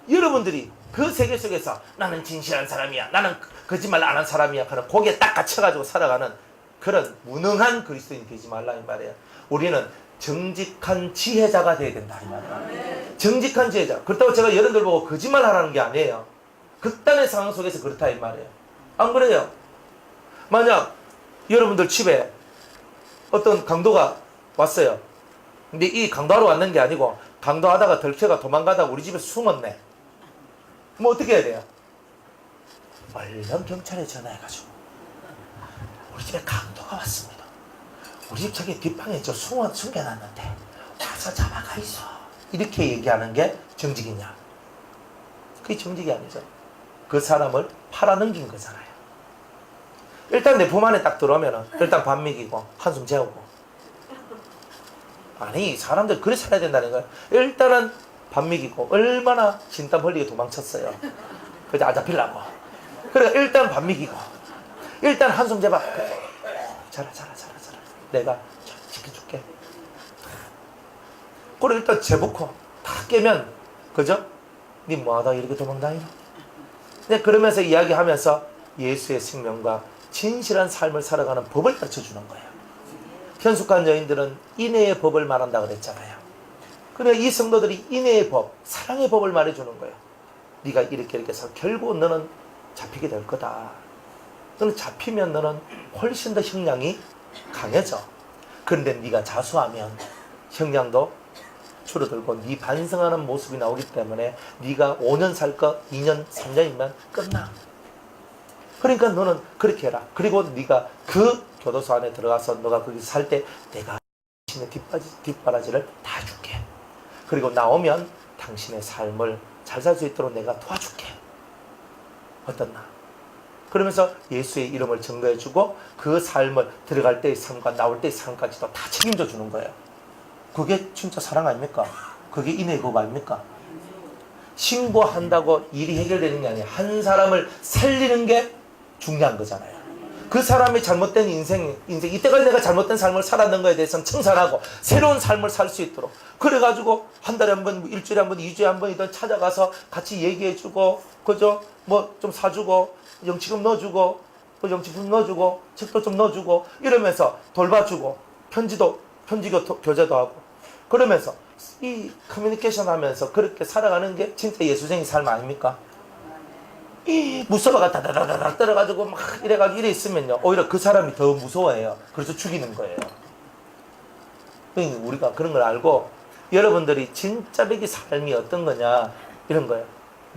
여러분들이 그 세계 속에서 나는 진실한 사람이야 나는 거짓말 안 한 사람이야 하는 고개 딱 갇혀가지고 살아가는 그런 무능한 그리스도인이 되지 말라 이 말이에요. 우리는 정직한 지혜자가 돼야 된다 이 말이에요. 정직한 지혜자. 그렇다고 제가 여러분들 보고 거짓말 하라는 게 아니에요. 극단의 상황 속에서 그렇다 이 말이에요. 안 그래요? 만약 여러분들 집에 어떤 강도가 왔어요. 근데 이 강도하러 왔는 게 아니고 강도하다가 들켜가 도망가다가 우리 집에 숨었네. 뭐 어떻게 해야 돼요? 얼른 경찰에 전화해가지고 우리 집에 강도가 왔습니다. 우리 집 저기 뒷방에 저 숨겨놨는데 와서 잡아가 있어. 이렇게 얘기하는 게 정직이냐? 그게 정직이 아니죠. 그 사람을 팔아넘긴 거잖아요. 일단 내 품 안에 딱 들어오면은 일단 밥 먹이고 한숨 재우고 아니 사람들 그래 살아야 된다는 거예요. 일단은 밥 먹이고 얼마나 진땀 흘리게 도망쳤어요. 그래서 안 잡히려고. 그래 일단 밥 먹이고 일단 한숨 재봐. 그래. 자라 내가 지켜줄게. 그래 일단 재놓고 다 깨면 그죠? 니 뭐하다 이렇게 도망다니나? 네, 그러면서 이야기하면서 예수의 생명과 진실한 삶을 살아가는 법을 가르쳐주는 거예요. 현숙한 여인들은 인애의 법을 말한다고 그랬잖아요. 그래 이 성도들이 인애의 법, 사랑의 법을 말해주는 거예요. 네가 이렇게 해서 결국 너는 잡히게 될 거다. 너는 잡히면 너는 훨씬 더 형량이 강해져. 그런데 네가 자수하면 형량도 줄어들고 네 반성하는 모습이 나오기 때문에 네가 5년 살 거 2년, 3년이면 끝나. 그러니까 너는 그렇게 해라. 그리고 네가 그 교도소 안에 들어가서 너가 거기 살 때 내가 당신의 뒷바라지를 다 줄게. 그리고 나오면 당신의 삶을 잘 살 수 있도록 내가 도와줄게. 어떻나? 그러면서 예수의 이름을 증거해주고 그 삶을 들어갈 때의 삶과 나올 때의 삶까지도 다 책임져 주는 거예요. 그게 진짜 사랑 아닙니까? 그게 인애의 법 아닙니까? 신고한다고 일이 해결되는 게 아니에요. 한 사람을 살리는 게 중요한 거잖아요. 그 사람의 잘못된 인생 이때까지 내가 잘못된 삶을 살았는 거에 대해서는 청산하고 새로운 삶을 살 수 있도록 그래가지고 한 달에 한 번, 일주일에 한 번, 2주에 한 번이든 찾아가서 같이 얘기해주고 그죠? 뭐 좀 사주고 영치금 넣어주고 영치금 넣어주고 책도 좀 넣어주고 이러면서 돌봐주고 편지 교제도 하고 그러면서 이 커뮤니케이션 하면서 그렇게 살아가는 게 진짜 예수쟁이 삶 아닙니까? 이 무서워가 다다다다닥 떨어가지고 막 이래가지고 이래 있으면요 오히려 그 사람이 더 무서워해요. 그래서 죽이는 거예요. 그러니까 우리가 그런 걸 알고 여러분들이 진짜적인 삶이 어떤 거냐 이런 거예요.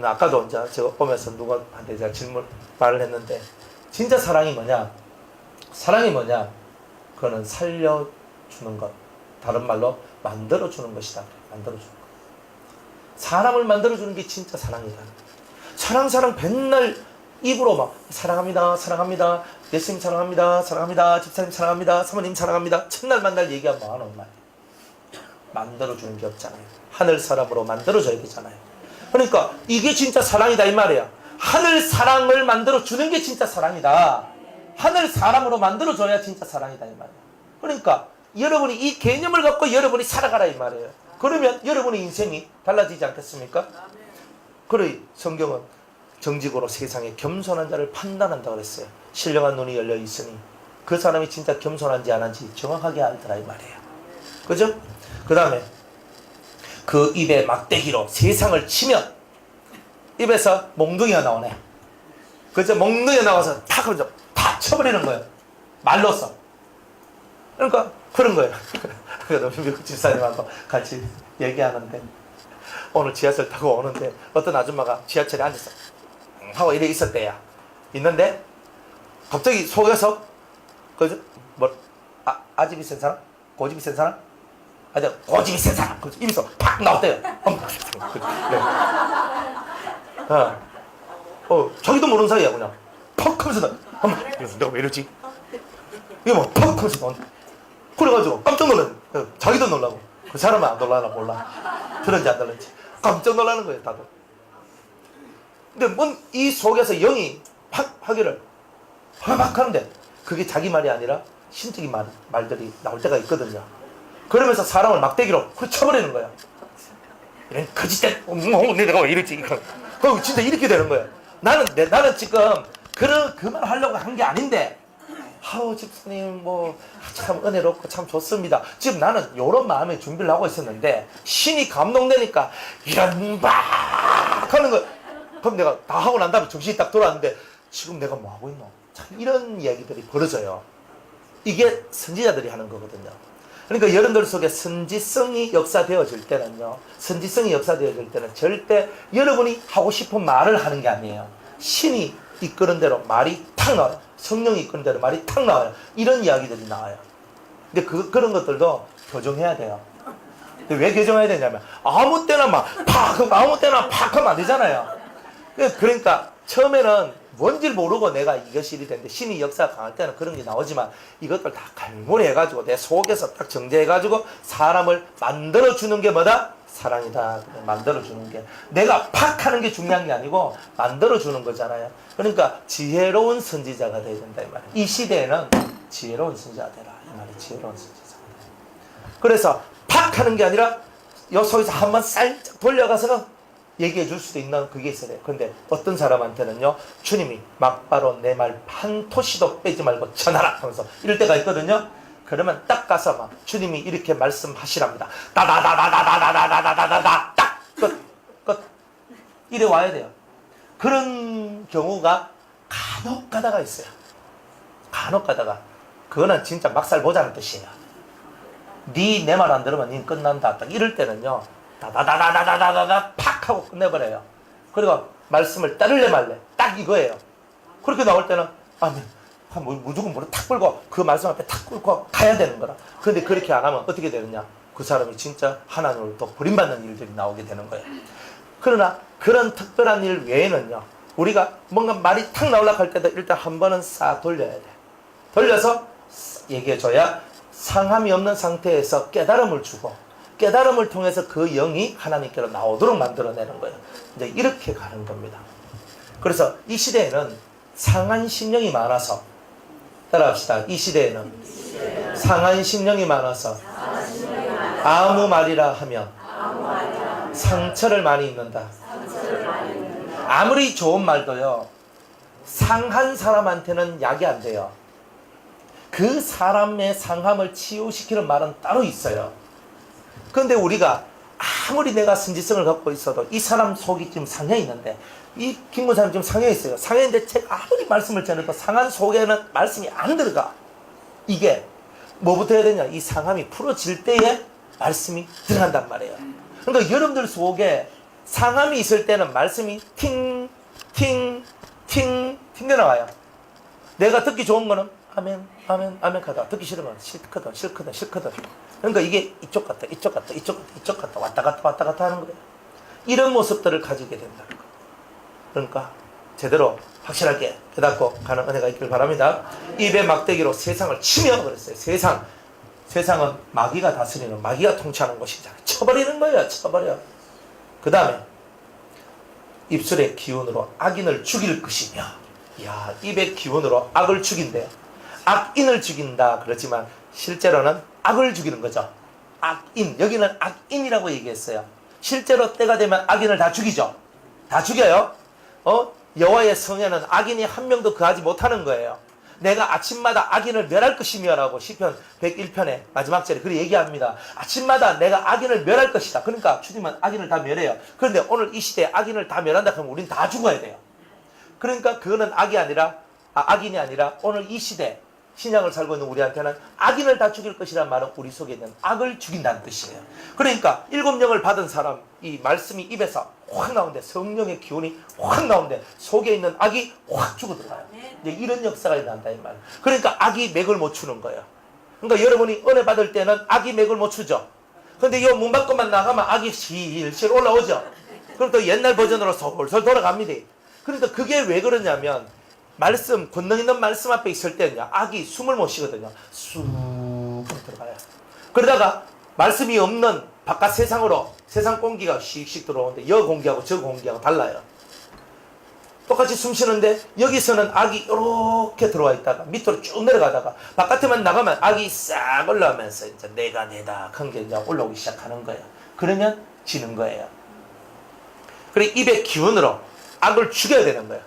아까도 이제 제가 오면서 누구한테 제가 말을 했는데 진짜 사랑이 뭐냐? 사랑이 뭐냐? 그거는 살려주는 것. 다른 말로 만들어주는 것이다. 만들어주는 것. 사람을 만들어주는 게 진짜 사랑이다. 사랑 맨날 입으로 막 사랑합니다. 사랑합니다. 예수님 사랑합니다. 사랑합니다. 집사님 사랑합니다. 사모님 사랑합니다. 첫날 만날 얘기하면 뭐하는 말이에요. 만들어주는 게 없잖아요. 하늘 사람으로 만들어줘야 되잖아요. 그러니까 이게 진짜 사랑이다 이 말이야. 하늘 사랑을 만들어주는 게 진짜 사랑이다. 하늘 사람으로 만들어줘야 진짜 사랑이다 이 말이야. 그러니까 여러분이 이 개념을 갖고 여러분이 살아가라 이 말이에요. 그러면 여러분의 인생이 달라지지 않겠습니까? 그래 성경은 정직으로 세상에 겸손한 자를 판단한다고 그랬어요. 신령한 눈이 열려 있으니 그 사람이 진짜 겸손한지 안 한지 정확하게 알더라 이 말이에요. 그죠? 그 다음에 그 입에 막대기로 세상을 치면 입에서 몽둥이가 나오네. 그죠? 몽둥이가 나와서 탁 쳐버리는 거예요. 말로써. 그러니까 그런 거예요. 그래서 미국 집사님하고 같이 얘기하는데 오늘 지하철 타고 오는데 어떤 아줌마가 지하철에 앉아서 하고 이래 있었대요. 있는데 갑자기 속에서 그죠? 아집이 센 사람? 고집이 센 사람? 고집이 센 사람! 입에서 팍 나왔대요. 자기도 모르는 사이야 그냥 팍 하면서 내가 왜 이러지? 이게 뭐 팍 하면서 나온다. 그래가지고 깜짝 놀랐네. 자기도 놀라고 그 사람은 안 놀라나 몰라. 들은지 안 들은지 깜짝 놀라는 거예요 다들. 근데 뭔 이 속에서 영이 팍 하기를 팍 하는데 그게 자기 말이 아니라 신적인 말들이 나올 때가 있거든요. 그러면서 사람을 막대기로 쳐버리는 거야. 이런 거짓된 내가 왜 이러지? 진짜 이렇게 되는 거야. 나는 지금 그 말 하려고 한 게 아닌데 집사님 참 은혜롭고 참 좋습니다. 지금 나는 이런 마음의 준비를 하고 있었는데 신이 감동되니까 이런 막 하는 거야. 그럼 내가 다 하고 난 다음에 정신이 딱 돌아왔는데 지금 내가 뭐 하고 있노? 참 이런 이야기들이 벌어져요. 이게 선지자들이 하는 거거든요. 그러니까 여러분들 속에 선지성이 역사되어질 때는요. 선지성이 역사되어질 때는 절대 여러분이 하고 싶은 말을 하는 게 아니에요. 신이 이끄는 대로 말이 탁 나와요. 성령이 이끄는 대로 말이 탁 나와요. 이런 이야기들이 나와요. 근데 그런 것들도 교정해야 돼요. 근데 왜 교정해야 되냐면 아무 때나 팍 하면 안 되잖아요. 그러니까 처음에는 뭔지를 모르고 내가 이것이 일이 되는데 신이 역사가 강할 때는 그런 게 나오지만 이것들 다 갈무리해가지고 내 속에서 딱 정제해가지고 사람을 만들어주는 게 뭐다? 사랑이다. 만들어주는 게 내가 팍 하는 게 중요한 게 아니고 만들어주는 거잖아요. 그러니까 지혜로운 선지자가 돼야 된다 이 말이에요. 이 시대에는 지혜로운 선지자가 되라 이 말이에요. 지혜로운 선지자. 그래서 팍 하는 게 아니라 요 속에서 한번 살짝 돌려가서 얘기해 줄 수도 있는 그게 있어야 돼요. 근데 어떤 사람한테는요 주님이 막바로 내 말 한 토시도 빼지 말고 전하라 하면서 이럴 때가 있거든요. 그러면 딱 가서 막 주님이 이렇게 말씀하시랍니다. 다다다다다다다다다다다 딱 끝 이래 와야 돼요. 그런 경우가 간혹 가다가 있어요. 간혹 가다가 그거는 진짜 막살 보자는 뜻이에요. 네 내 말 안 들으면 니 끝난다. 딱 이럴 때는요 다다다다다다다다 팍 하고 끝내버려요. 그리고 말씀을 따를래 말래 딱 이거예요. 그렇게 나올 때는 무조건 물을 탁 끌고 그 말씀 앞에 탁 끌고 가야 되는 거라. 그런데 그렇게 안 하면 어떻게 되느냐? 그 사람이 진짜 하나님을 또 버림받는 일들이 나오게 되는 거예요. 그러나 그런 특별한 일 외에는요 우리가 뭔가 말이 탁 나오려고 할 때도 일단 한 번은 싹 돌려야 돼. 돌려서 얘기해줘야 상함이 없는 상태에서 깨달음을 주고 깨달음을 통해서 그 영이 하나님께로 나오도록 만들어내는 거예요. 이제 이렇게 가는 겁니다. 그래서 이 시대에는 상한 심령이 많아서 따라합시다. 이 시대에는 상한 심령이 많아서 아무 말이라 하며 상처를 많이 입는다. 아무리 좋은 말도요, 상한 사람한테는 약이 안 돼요. 그 사람의 상함을 치유시키는 말은 따로 있어요. 그런데 우리가 아무리 내가 선지성을 갖고 있어도 이 사람 속이 지금 상해 있는데, 이 김무사님 지금 상해 있어요. 상해 있는데 제가 아무리 말씀을 전해도 상한 속에는 말씀이 안 들어가. 이게 뭐부터 해야 되냐? 이 상함이 풀어질 때에 말씀이 들어간단 말이에요. 그러니까 여러분들 속에 상함이 있을 때는 말씀이 팅 튕겨나와요. 내가 듣기 좋은 거는 아멘 하다. 듣기 싫으면 싫거든. 그러니까 이게 이쪽 갔다 이쪽 갔다 왔다 갔다 하는 거예요. 이런 모습들을 가지게 된다는 거예요. 그러니까 제대로 확실하게 깨닫고 가는 은혜가 있길 바랍니다. 입의 막대기로 세상을 치며 그랬어요. 세상은 마귀가 다스리는, 마귀가 통치하는 곳이잖아요. 쳐버리는 거예요. 쳐버려. 그 다음에 입술의 기운으로 악인을 죽일 것이며, 야, 입의 기운으로 악을 죽인대요. 악인을 죽인다 그러지만 실제로는 악을 죽이는 거죠. 악인, 여기는 악인이라고 얘기했어요. 실제로 때가 되면 악인을 다 죽이죠. 다 죽여요. 여호와의 성에는 악인이 한 명도 거하지 못하는 거예요. 내가 아침마다 악인을 멸할 것이며 라고 시편 101편의 마지막 절에 그렇게 얘기합니다. 아침마다 내가 악인을 멸할 것이다. 그러니까 주님은 악인을 다 멸해요. 그런데 오늘 이 시대에 악인을 다 멸한다 그러면 우린 다 죽어야 돼요. 그러니까 그거는 악인이 아니라 오늘 이 시대 신약을 살고 있는 우리한테는 악인을 다 죽일 것이라는 말은 우리 속에 있는 악을 죽인다는 뜻이에요. 그러니까 7영을 받은 사람, 이 말씀이 입에서 확 나오는데, 성령의 기운이 확 나오는데 속에 있는 악이 확 죽어 들어가요. 이제 이런 역사가 일어난다 이 말. 그러니까 악이 맥을 못 추는 거예요. 그러니까 여러분이 은혜 받을 때는 악이 맥을 못 추죠. 그런데 이 문 밖만 나가면 악이 실실 올라오죠. 그럼 또 옛날 버전으로 솔솔 돌아갑니다. 그러니까 그게 왜 그러냐면, 말씀, 권능 있는 말씀 앞에 있을 때는요, 악이 숨을 못 쉬거든요. 쑥 들어가요. 그러다가 말씀이 없는 바깥 세상으로, 세상 공기가 씩씩 들어오는데 여 공기하고 저 공기하고 달라요. 똑같이 숨 쉬는데 여기서는 악이 이렇게 들어와 있다가 밑으로 쭉 내려가다가 바깥에만 나가면 악이 싹 올라오면서 이제 내가 내다 한 게 이제 올라오기 시작하는 거예요. 그러면 지는 거예요. 그리고 입의 기운으로 악을 죽여야 되는 거예요.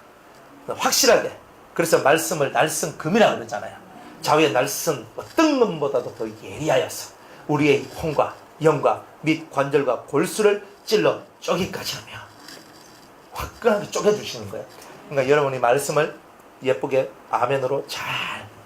확실하게. 그래서 말씀을 날성금이라고 그러잖아요. 좌우의 날성 어떤 것보다도 더 예리하여서 우리의 혼과 영과 및 관절과 골수를 찔러 쪼기까지 하며 화끈하게 쪼개주시는 거예요. 그러니까 여러분이 말씀을 예쁘게 아멘으로 잘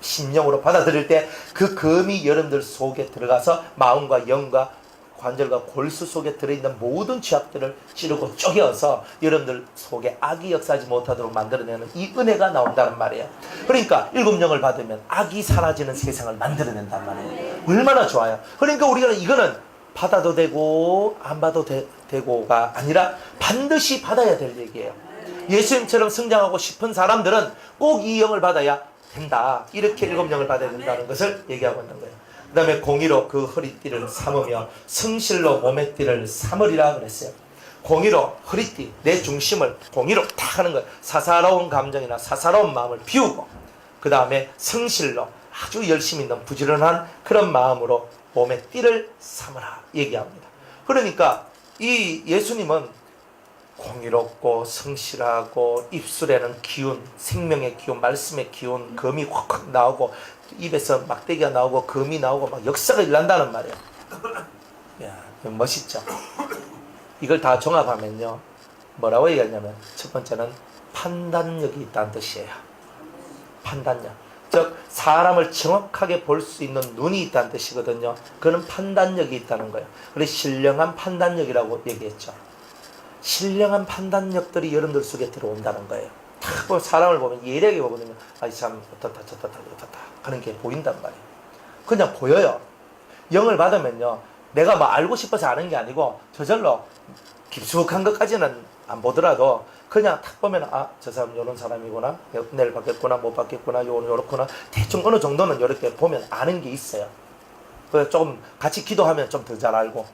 심령으로 받아들일 때 그 금이 여러분들 속에 들어가서 마음과 영과 관절과 골수 속에 들어있는 모든 죄악들을 찌르고 쪼개어서 여러분들 속에 악이 역사하지 못하도록 만들어내는 이 은혜가 나온다는 말이에요. 그러니까 7영을 받으면 악이 사라지는 세상을 만들어낸단 말이에요. 얼마나 좋아요. 그러니까 우리가 이거는 받아도 되고 안 받아도 되고가 아니라 반드시 받아야 될 얘기예요. 예수님처럼 성장하고 싶은 사람들은 꼭 이 영을 받아야 된다. 이렇게 7영을 받아야 된다는 것을 얘기하고 있는 거예요. 그 다음에 공의로 그 허리띠를 삼으며 성실로 몸의 띠를 삼으리라 그랬어요. 공의로 허리띠, 내 중심을 공의로 탁 하는 거예요. 사사로운 감정이나 사사로운 마음을 비우고, 그 다음에 성실로 아주 열심히 있는 부지런한 그런 마음으로 몸의 띠를 삼으라 얘기합니다. 그러니까 이 예수님은 공의롭고 성실하고 입술에는 기운, 생명의 기운, 말씀의 기운, 금이 확확 나오고 입에서 막대기가 나오고 금이 나오고 막 역사가 일어난다는 말이에요. 야, 멋있죠? 이걸 다 종합하면요, 뭐라고 얘기하냐면 첫 번째는 판단력이 있다는 뜻이에요. 판단력. 즉 사람을 정확하게 볼 수 있는 눈이 있다는 뜻이거든요. 그는 판단력이 있다는 거예요. 그래서 신령한 판단력이라고 얘기했죠. 신령한 판단력들이 여러분들 속에 들어온다는 거예요. 딱 사람을 보면 예리하게 보거든요. 아, 이 사람 어떻다 하는 게 보인단 말이에요. 그냥 보여요. 영을 받으면요, 내가 뭐 알고 싶어서 아는 게 아니고 저절로 깊숙한 것까지는 안 보더라도 그냥 탁 보면 아, 저 사람 요런 사람이구나, 내일 받겠구나, 못 받겠구나, 요렇구나, 대충 어느 정도는 이렇게 보면 아는 게 있어요. 그래서 조금 같이 기도하면 좀 더 잘 알고,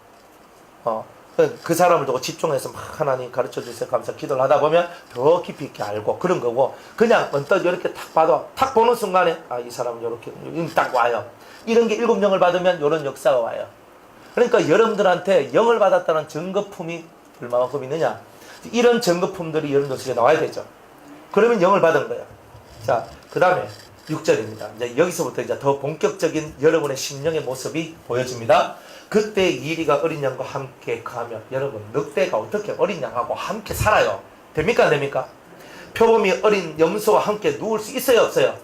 그 사람을 두고 집중해서 막 하나님 가르쳐주세요 감사 기도를 하다 보면 더 깊이 있게 알고 그런 거고, 그냥 언뜻 이렇게 탁 봐도 탁 보는 순간에 이 사람은 이렇게 딱 와요. 이런 게 일곱 영을 받으면 이런 역사가 와요. 그러니까 여러분들한테 영을 받았다는 증거품이 얼마만큼 있느냐, 이런 증거품들이 여러분들 속에 나와야 되죠. 그러면 영을 받은 거예요. 자, 그 다음에 6절입니다. 이제 여기서부터 이제 더 본격적인 여러분의 심령의 모습이 보여집니다. 그때 이리가 어린 양과 함께 가며, 여러분 늑대가 어떻게 어린 양하고 함께 살아요? 됩니까 안 됩니까? 표범이 어린 염소와 함께 누울 수 있어요 없어요?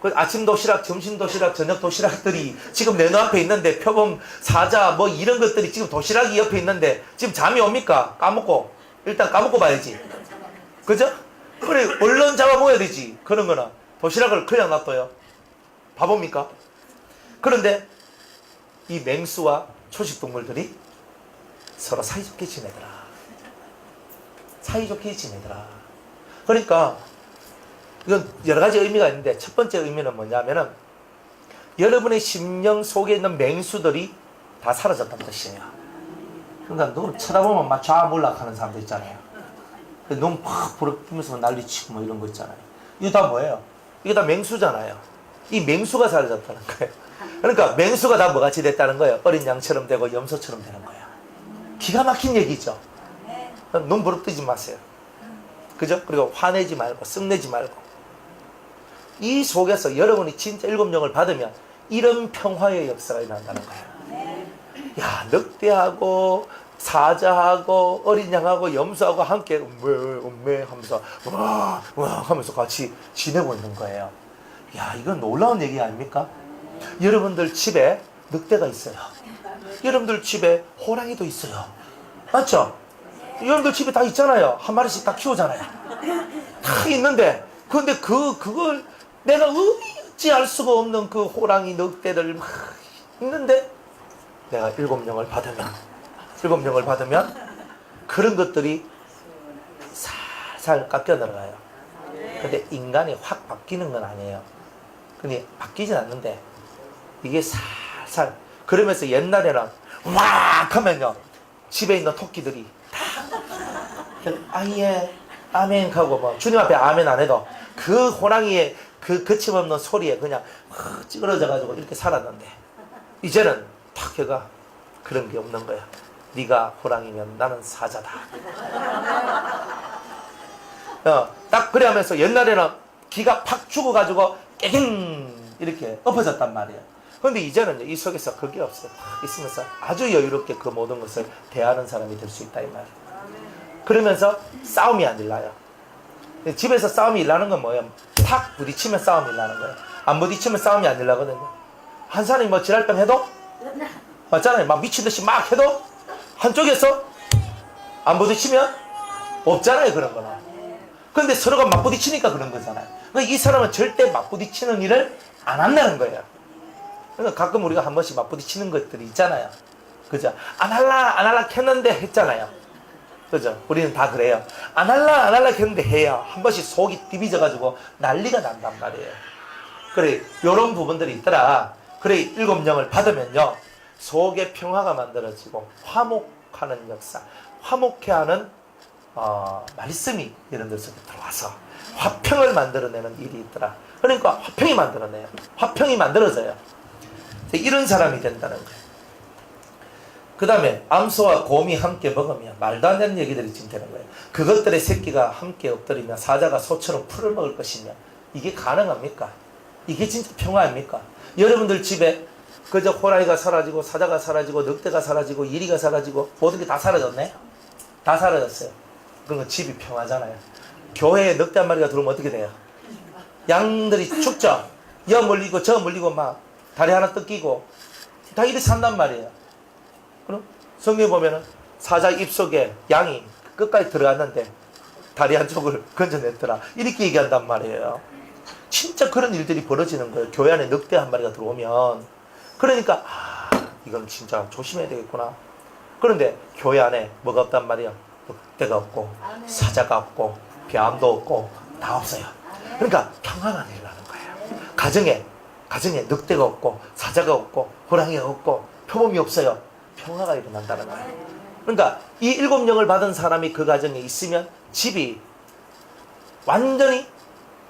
그 아침 도시락, 점심 도시락, 저녁 도시락들이 지금 내 눈앞에 있는데, 표범, 사자 뭐 이런 것들이 지금 도시락이 옆에 있는데 지금 잠이 옵니까? 까먹고, 일단 까먹고 봐야지, 그죠? 그래 얼른 잡아 먹어야 되지. 그런 거나 도시락을 그냥 놔둬요? 바보입니까? 그런데 이 맹수와 초식동물들이 서로 사이좋게 지내더라. 사이좋게 지내더라. 그러니까 이건 여러 가지 의미가 있는데, 첫 번째 의미는 뭐냐면은 여러분의 심령 속에 있는 맹수들이 다 사라졌다는 뜻이에요. 그러니까 누구 쳐다보면 막 좌물락하는 사람들 있잖아요. 눈 팍 부러뜨면서 난리치고 뭐 이런 거 있잖아요. 이거 다 뭐예요? 이게 다 맹수잖아요. 이 맹수가 사라졌다는 거예요. 그러니까 맹수가 다 뭐같이 됐다는 거예요? 어린 양처럼 되고 염소처럼 되는 거예요. 기가 막힌 얘기죠. 눈 부릅뜨지 마세요. 그죠? 그리고 화내지 말고 쓱내지 말고, 이 속에서 여러분이 진짜 일곱 영을 받으면 이런 평화의 역사가 일어난다는 거예요. 야, 늑대하고 사자하고 어린 양하고 염소하고 함께 음메 하면서 와 하면서 같이 지내고 있는 거예요. 야, 이건 놀라운 얘기 아닙니까? 여러분들 집에 늑대가 있어요. 여러분들 집에 호랑이도 있어요. 맞죠? 여러분들 집에 다 있잖아요. 한 마리씩 다 키우잖아요. 다 있는데, 근데 그걸 내가 어찌할 수가 없는 그 호랑이 늑대들 막 있는데, 내가 일곱 영을 받으면 그런 것들이 살살 깎여 들어가요. 근데 인간이 확 바뀌는 건 아니에요. 근데 바뀌진 않는데 이게 살살, 그러면서 옛날에는 막 하면요, 집에 있는 토끼들이 다 아예 아멘 하고 뭐 주님 앞에 아멘 안 해도 그 호랑이의 그 거침없는 소리에 그냥 찌그러져 가지고 이렇게 살았는데, 이제는 탁 해가 그런 게 없는 거야. 네가 호랑이면 나는 사자다. 딱 그래 하면서 옛날에는 기가 팍 죽어가지고 깨갱 이렇게 엎어졌단 말이에요. 그런데 이제는 이 속에서 그게 없어요. 딱 있으면서 아주 여유롭게 그 모든 것을 대하는 사람이 될 수 있다 이 말이에요. 그러면서 싸움이 안 일어나요. 집에서 싸움이 일어나는 건 뭐예요? 탁 부딪히면 싸움이 일어나는 거예요. 안 부딪히면 싸움이 안 일어나거든요. 한 사람이 뭐 지랄병 해도 맞잖아요. 막 미친듯이 막 해도 한쪽에서 안 부딪히면 없잖아요. 그런 거는. 그런데 서로가 막 부딪히니까 그런 거잖아요. 그러니까 이 사람은 절대 막 부딪히는 일을 안 한다는 거예요. 그러니까 가끔 우리가 한 번씩 막 부딪히는 것들이 있잖아요. 그죠? 안 할라 했는데 했잖아요. 그죠? 우리는 다 그래요. 안 할라 했는데 해요. 한 번씩 속이 디비져가지고 난리가 난단 말이에요. 그래, 요런 부분들이 있더라. 그래, 일곱 영을 받으면요, 속에 평화가 만들어지고 화목하는 역사, 화목해 하는 말씀이 여러분들 속에 들어와서 화평을 만들어내는 일이 있더라. 그러니까 화평이 만들어내요. 화평이 만들어져요. 이런 사람이 된다는 거예요. 그 다음에 암소와 곰이 함께 먹으면, 말도 안 되는 얘기들이 지금 되는 거예요. 그것들의 새끼가 함께 엎드리며 사자가 소처럼 풀을 먹을 것이며, 이게 가능합니까? 이게 진짜 평화입니까? 여러분들 집에 그저 호랑이가 사라지고 사자가 사라지고 늑대가 사라지고 이리가 사라지고 모든 게 다 사라졌네? 다 사라졌어요. 그건 집이 평화잖아요. 교회에 늑대 한 마리가 들어오면 어떻게 돼요? 양들이 죽죠? 여 물리고 저 물리고 막 다리 하나 뜯기고 다 이렇게 산단 말이에요. 그럼 성경에 보면은 사자 입속에 양이 끝까지 들어갔는데 다리 한쪽을 건져냈더라. 이렇게 얘기한단 말이에요. 진짜 그런 일들이 벌어지는 거예요. 교회 안에 늑대 한 마리가 들어오면. 그러니까 이건 진짜 조심해야 되겠구나. 그런데 교회 안에 뭐가 없단 말이야? 늑대가 없고 사자가 없고 뱀도 없고 다 없어요. 그러니까 평화가 일어나는 거예요. 가정에 늑대가 없고 사자가 없고 호랑이가 없고 표범이 없어요. 평화가 일어난다는 거예요. 그러니까 이 7영을 받은 사람이 그 가정에 있으면 집이 완전히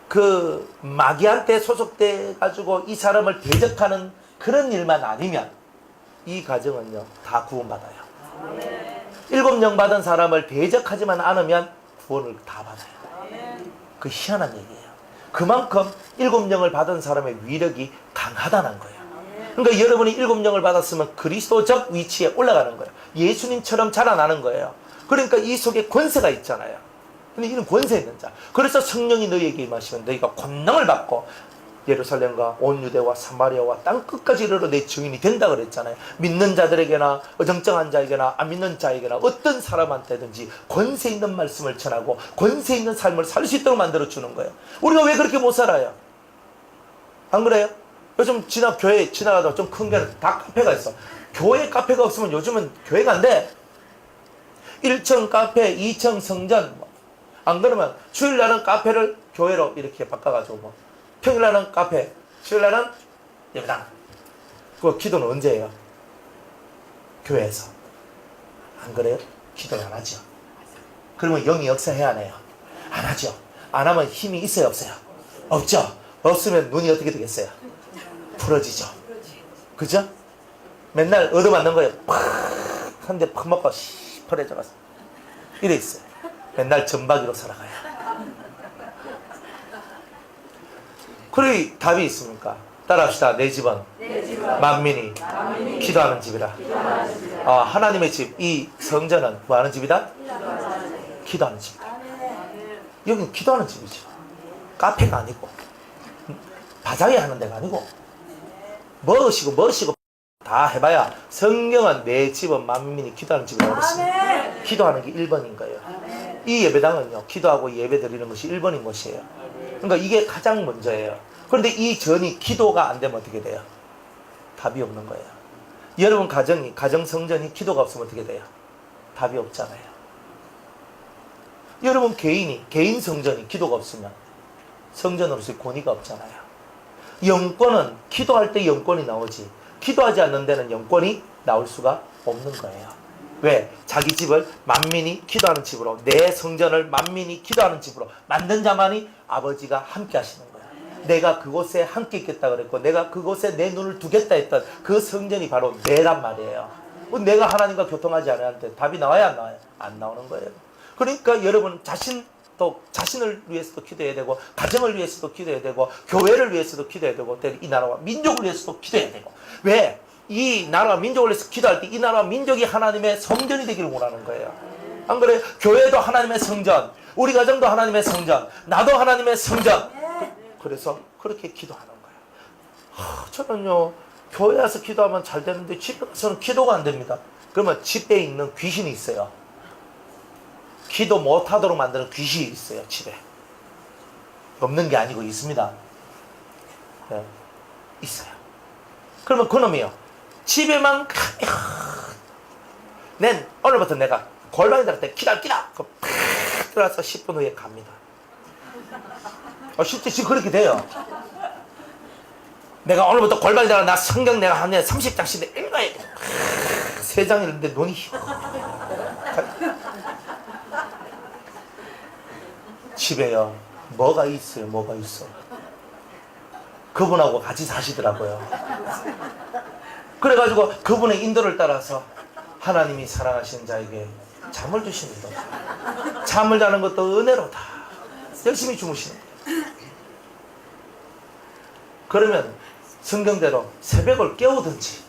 그 마귀한테 소속돼 가지고 이 사람을 대적하는 그런 일만 아니면 이 가정은요 다 구원받아요. 7영 받은 사람을 대적하지만 않으면 구원을 다 받아요. 그 희한한 얘기예요. 그만큼 7영을 받은 사람의 위력이 강하다는 거예요. 그러니까 여러분이 7영을 받았으면 그리스도적 위치에 올라가는 거예요. 예수님처럼 자라나는 거예요. 그러니까 이 속에 권세가 있잖아요. 근데 이런 권세 있는 자. 그래서 성령이 너희에게 임하시면 너희가 권능을 받고 예루살렘과 온 유대와 사마리아와 땅 끝까지 이르러 내 증인이 된다 그랬잖아요. 믿는 자들에게나 어정쩡한 자에게나 안 믿는 자에게나 어떤 사람한테든지 권세 있는 말씀을 전하고 권세 있는 삶을 살 수 있도록 만들어주는 거예요. 우리가 왜 그렇게 못 살아요? 안 그래요? 요즘 교회 지나가다가 좀 큰 게 다 카페가 있어. 교회 카페가 없으면 요즘은 교회가 안 돼. 1층 카페, 2층 성전. 안 그러면 주일날은 카페를 교회로 이렇게 바꿔가지고 평일날은 카페, 주일날은 예배당. 그 기도는 언제 해요? 교회에서. 안 그래요? 기도를 안 하죠. 그러면 영이 역사해야 해요? 안 하죠. 안 하면 힘이 있어요, 없어요? 없죠. 없으면 눈이 어떻게 되겠어요? 풀어지죠. 그죠? 맨날 얻어맞는 거예요. 한 대 팍 먹고 시퍼레져가서 이래 있어요. 맨날 전박이로 살아가요. 그래 답이 있습니까? 따라합시다. 내 집은 만민이 기도하는 집이라. 하나님의 집, 이 성전은 뭐 하는 집이다? 기도하는 집이다. 여기는 기도하는 집이죠. 카페가 아니고 바자회 하는 데가 아니고 뭐시고 다 해봐야 성경은 내 집은 만민이 기도하는 집이라고 그랬습니다. 기도하는 게 1번인 거예요. 이 예배당은요 기도하고 예배 드리는 것이 1번인 것이에요. 그러니까 이게 가장 먼저예요. 그런데 이 전이 기도가 안 되면 어떻게 돼요? 답이 없는 거예요. 여러분 가정 성전이 기도가 없으면 어떻게 돼요? 답이 없잖아요. 여러분 개인 성전이 기도가 없으면 성전으로서의 권위가 없잖아요. 영권은 기도할 때 영권이 나오지 기도하지 않는 데는 영권이 나올 수가 없는 거예요. 왜? 자기 집을 만민이 기도하는 집으로, 내 성전을 만민이 기도하는 집으로 만든 자만이 아버지가 함께 하시는 거예요. 내가 그곳에 함께 있겠다 그랬고 내가 그곳에 내 눈을 두겠다 했던 그 성전이 바로 내란 말이에요. 내가 하나님과 교통하지 않았는데 답이 나와야 안 나와요? 안 나오는 거예요. 그러니까 여러분 자신을 위해서도 기도해야 되고 가정을 위해서도 기도해야 되고 교회를 위해서도 기도해야 되고 이 나라와 민족을 위해서도 기도해야 되고. 왜? 이 나라와 민족을 위해서 기도할 때 이 나라와 민족이 하나님의 성전이 되기를 원하는 거예요. 안 그래요? 교회도 하나님의 성전, 우리 가정도 하나님의 성전, 나도 하나님의 성전. 그래서 그렇게 기도하는 거예요. 저는요 교회 와서 기도하면 잘 되는데 집에 가서는 기도가 안 됩니다. 그러면 집에 있는 귀신이 있어요. 기도 못하도록 만드는 귀신이 있어요. 집에 없는 게 아니고 있습니다. 네. 있어요. 그러면 그놈이요 집에만 낸 오늘부터 내가 골방에 들어갈 때 기다 그럼 팍 들어가서 10분 후에 갑니다. 실제 지금 그렇게 돼요. 내가 오늘부터 골방에 들어가 나 성경 내가 한 30장씩 읽어야 돼. 3장 읽는데 눈이 집에요 뭐가 있어요? 뭐가 있어? 그분하고 같이 사시더라고요. 그래가지고 그분의 인도를 따라서 하나님이 사랑하시는 자에게 잠을 주십니다. 잠을 자는 것도 은혜로다. 열심히 주무시는 거예요. 그러면 성경대로 새벽을 깨우든지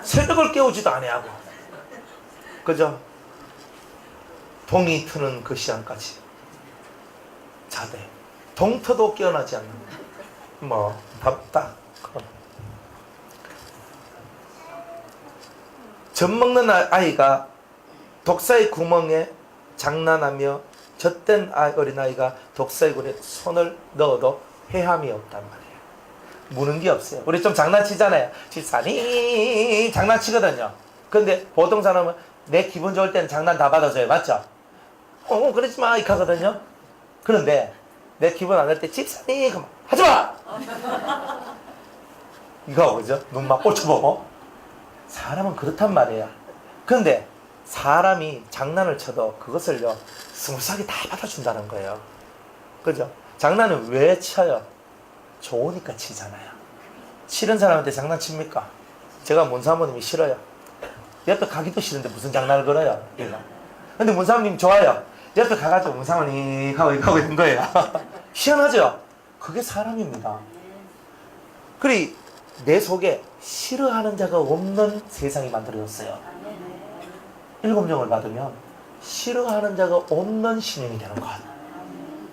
새벽을 깨우지도 아니하고 그죠? 동이 트는 그 시간까지 자대 동터도 깨어나지 않는 답다. 젖 먹는 아이가 독사의 구멍에 장난하며 젖된 어린아이가 독사의 굴에 손을 넣어도 해함이 없단 말이에요. 무는 게 없어요. 우리 좀 장난치잖아요. 집사님 장난치거든요. 근데 보통 사람은 내 기분 좋을 때는 장난 다 받아줘요. 맞죠? 그러지 마 이렇게 하거든요. 그런데 내 기분 안 날 때 집사님 그만 하지마 이거 그죠? 눈 막 꽂혀보고 사람은 그렇단 말이에요. 그런데 사람이 장난을 쳐도 그것을요 스무스하게 다 받아준다는 거예요. 그죠? 장난은 왜 쳐요? 좋으니까 치잖아요. 싫은 사람한테 장난칩니까? 제가 문사모님이 싫어요. 옆에 가기도 싫은데 무슨 장난을 걸어요? 근데 문사모님 좋아요. 옆에 가가지고 문사모님 하고 있는 거예요. 희한하죠? 그게 사람입니다. 그리 내 속에 싫어하는 자가 없는 세상이 만들어졌어요. 7영을 받으면 싫어하는 자가 없는 신령이 되는 것.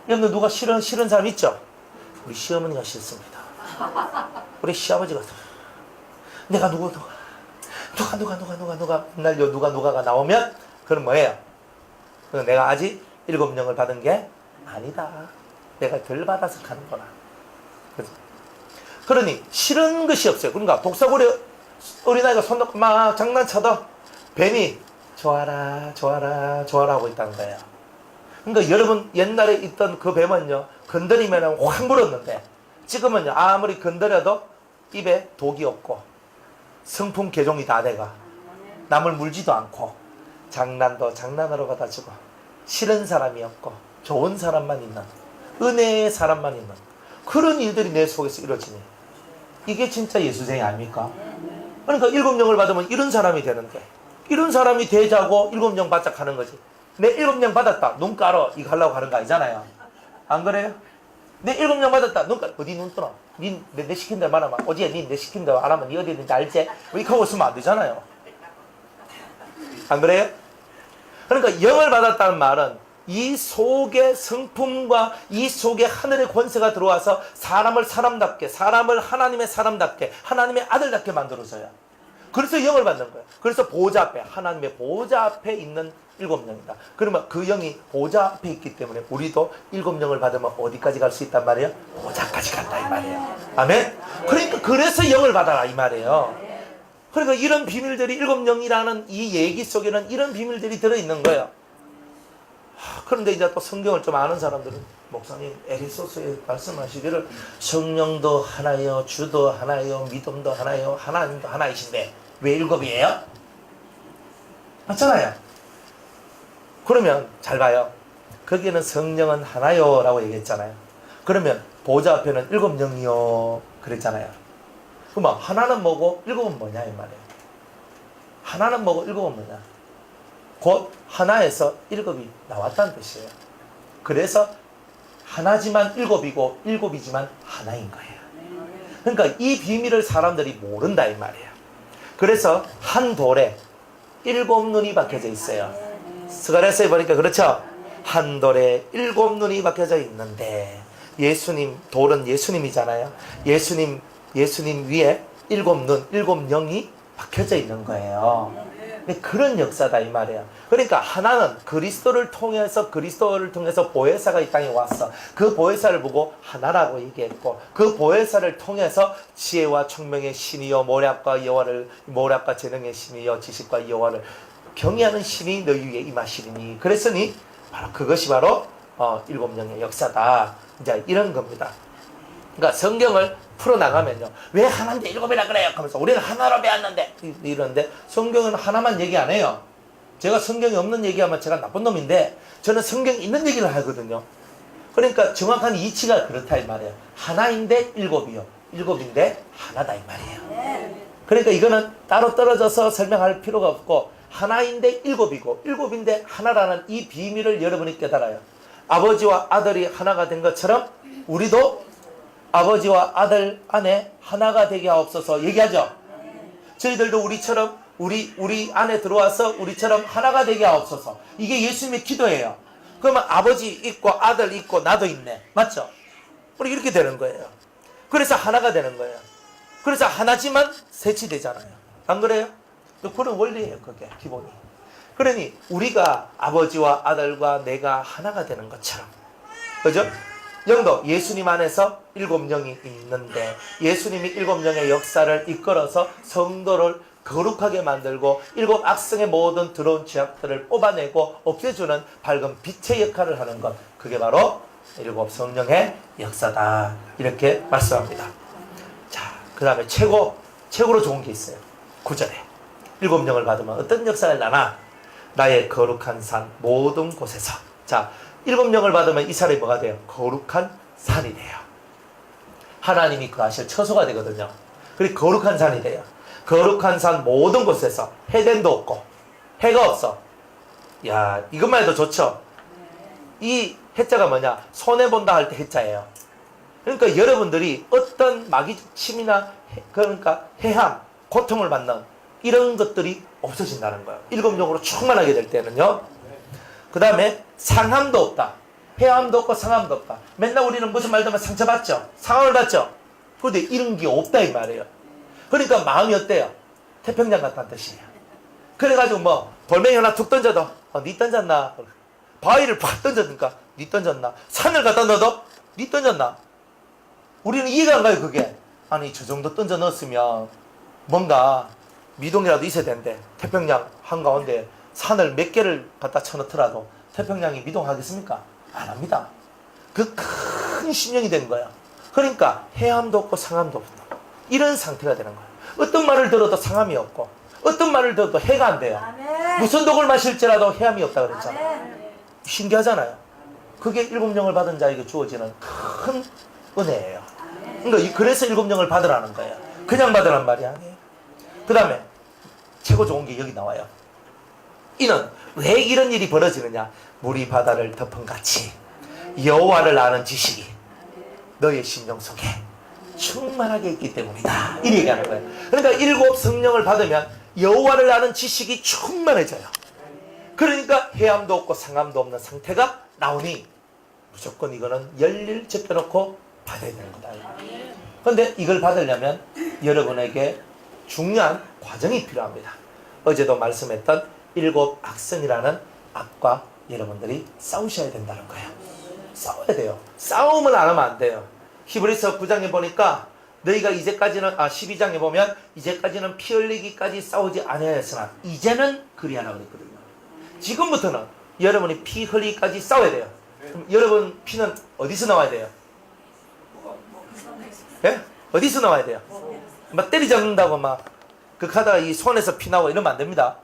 여러분 누가 싫은 사람 있죠? 우리 시어머니가 싫습니다. 우리 시아버지가 내가 누가 맨날 누가가 나오면 그건 뭐예요? 내가 아직 7영을 받은 게 아니다. 내가 덜 받아서 가는 거라. 그죠? 그러니 싫은 것이 없어요. 그러니까 독사고리 어린아이가 손 놓고 막 장난쳐도 뱀이 좋아라 하고 있다는 거예요. 그러니까 여러분 옛날에 있던 그 뱀은요 건드리면 확 물었는데 지금은요 아무리 건드려도 입에 독이 없고 성품 개종이 다 돼가 남을 물지도 않고 장난도 장난으로 받아주고 싫은 사람이 없고 좋은 사람만 있는 은혜의 사람만 있는 그런 일들이 내 속에서 이루어지니 이게 진짜 예수쟁이 아닙니까? 그러니까 7영을 받으면 이런 사람이 되는데 이런 사람이 되자고 7영 바짝 하는 거지. 내 7영 받았다 눈 깔어 이거 하려고 하는 거 아니잖아요. 안 그래요? 내 7영 받았다 눈 깔어 어디 눈 뜨나? 내 시킨 대로 말하면 어디에 내 시킨 대로 안 하면 니 어디 있는지 알지? 이렇게 하고 있으면 안 되잖아요. 안 그래요? 그러니까 영을 받았다는 말은 이 속에 성품과 이 속에 하늘의 권세가 들어와서 사람을 사람답게 사람을 하나님의 사람답게 하나님의 아들답게 만들어줘요. 그래서 영을 받는 거예요. 그래서 보좌 앞에 하나님의 보좌 앞에 있는 7영이다. 그러면 그 영이 보좌 앞에 있기 때문에 우리도 7영을 받으면 어디까지 갈 수 있단 말이에요? 보좌까지 간다 이 말이에요. 아멘? 그러니까 그래서 영을 받아라 이 말이에요. 그러니까 이런 비밀들이 7영이라는 이 얘기 속에는 이런 비밀들이 들어있는 거예요. 그런데 이제 또 성경을 좀 아는 사람들은 목사님 에베소서에 말씀하시기를 성령도 하나요 주도 하나요 믿음도 하나요 하나님도 하나이신데 왜 7이에요? 맞잖아요. 그러면 잘 봐요. 거기에는 성령은 하나요 라고 얘기했잖아요. 그러면 보좌 앞에는 7영이요 그랬잖아요. 그러면 하나는 뭐고 7은 뭐냐 이 말이에요. 하나는 뭐고 7은 뭐냐. 곧 하나에서 7이 나왔다는 뜻이에요. 그래서 하나지만 7이고 7이지만 하나인 거예요. 그러니까 이 비밀을 사람들이 모른다 이 말이에요. 그래서 한 돌에 7눈이 박혀져 있어요. 스가랴서에 보니까 그렇죠. 한 돌에 7눈이 박혀져 있는데 예수님 돌은 예수님이잖아요. 예수님 위에 7눈 7영이 박혀져 있는 거예요. 그런 역사다 이 말이에요. 그러니까 하나는 그리스도를 통해서 보혜사가 이 땅에 왔어. 그 보혜사를 보고 하나라고 얘기했고 그 보혜사를 통해서 지혜와 총명의 신이여 모략과 재능의 신이여 지식과 여호와를 경외하는 신이 너희 위에 임하시리니 그랬으니 바로 그것이 바로 7영의 역사다. 이제 이런 겁니다. 그러니까 성경을 풀어나가면요. 왜 하나인데 7이라 그래요? 하면서 우리는 하나로 배웠는데 이러는데 성경은 하나만 얘기 안 해요. 제가 성경이 없는 얘기하면 제가 나쁜 놈인데 저는 성경이 있는 얘기를 하거든요. 그러니까 정확한 이치가 그렇다 이 말이에요. 하나인데 7이요. 7인데 하나다 이 말이에요. 그러니까 이거는 따로 떨어져서 설명할 필요가 없고 하나인데 7이고 7인데 하나라는 이 비밀을 여러분이 깨달아요. 아버지와 아들이 하나가 된 것처럼 우리도 아버지와 아들 안에 하나가 되게 하옵소서 얘기하죠. 저희들도 우리처럼 우리 안에 들어와서 우리처럼 하나가 되게 하옵소서. 이게 예수님의 기도예요. 그러면 아버지 있고 아들 있고 나도 있네. 맞죠? 우리 이렇게 되는 거예요. 그래서 하나가 되는 거예요. 그래서 하나지만 셋이 되잖아요. 안 그래요? 그런 원리예요. 그게 기본이. 그러니 우리가 아버지와 아들과 내가 하나가 되는 것처럼 그죠? 영도 예수님 안에서 7영이 있는데 예수님이 7영의 역사를 이끌어서 성도를 거룩하게 만들고 7 악성의 모든 더러운 죄악들을 뽑아내고 없애주는 밝은 빛의 역할을 하는 것 그게 바로 7 성령의 역사다 이렇게 말씀합니다. 자, 그 다음에 최고로 좋은 게 있어요. 9절에 7영을 받으면 어떤 역사를 나나 나의 거룩한 산 모든 곳에서. 자, 7영을 받으면 이 사람이 뭐가 돼요? 거룩한 산이 돼요. 하나님이 거하실 처소가 되거든요. 그리고 거룩한 산이 돼요. 거룩한 산 모든 곳에서 해됨도 없고 해가 없어. 야, 이것만 해도 좋죠. 이 해자가 뭐냐? 손해본다 할 때 해자예요. 그러니까 여러분들이 어떤 마귀침이나 그러니까 해함, 고통을 받는 이런 것들이 없어진다는 거예요. 7영으로 충만하게 될 때는요. 그 다음에 상함도 없다. 해함도 없고 상함도 없다. 맨날 우리는 무슨 말 들으면 상처받죠. 상함을 받죠. 그런데 이런 게 없다 이 말이에요. 그러니까 마음이 어때요? 태평양 같다는 뜻이에요. 그래가지고 뭐 돌멩이 하나 툭 던져도 니 던졌나? 바위를 팍 던졌으니까 니 던졌나? 산을 갖다 넣어도 니 던졌나? 우리는 이해가 안 가요 그게. 아니 저 정도 던져 넣었으면 뭔가 미동이라도 있어야 되는데 태평양 한가운데 산을 몇 개를 갖다 쳐넣더라도 태평양이 미동하겠습니까? 안 합니다. 그 큰 심령이 된 거야. 그러니까 해함도 없고 상함도 없다. 이런 상태가 되는 거야. 어떤 말을 들어도 상함이 없고 어떤 말을 들어도 해가 안 돼요. 무슨 독을 마실지라도 해함이 없다 그랬잖아. 신기하잖아요. 그게 7영을 받은 자에게 주어지는 큰 은혜예요. 그러니까 그래서 7영을 받으라는 거예요. 그냥 받으란 말이 아니에요. 그 다음에 최고 좋은 게 여기 나와요. 이는 왜 이런 일이 벌어지느냐? 물이 바다를 덮은 같이 여호와를 아는 지식이 너의 심령 속에 충만하게 있기 때문이다. 이 얘기하는 거예요. 그러니까 7 성령을 받으면 여호와를 아는 지식이 충만해져요. 그러니까 해함도 없고 상함도 없는 상태가 나오니 무조건 이거는 열일 제껴놓고 받아야 되는 거다. 그런데 이걸 받으려면 여러분에게 중요한 과정이 필요합니다. 어제도 말씀했던 7 악성이라는 악과 여러분들이 싸우셔야 된다는 거예요. 싸워야 돼요. 싸움을 안 하면 안 돼요. 히브리서 9장에 보니까 너희가 이제까지는 12장에 보면 이제까지는 피 흘리기까지 싸우지 아니하였으나 이제는 그리하라 그랬거든요. 지금부터는 여러분이 피 흘리기까지 싸워야 돼요. 그럼 여러분 피는 어디서 나와야 돼요? 예? 어디서 나와야 돼요? 막 때리잡는다고 막 하다가 이 손에서 피 나고 이러면 안 됩니다.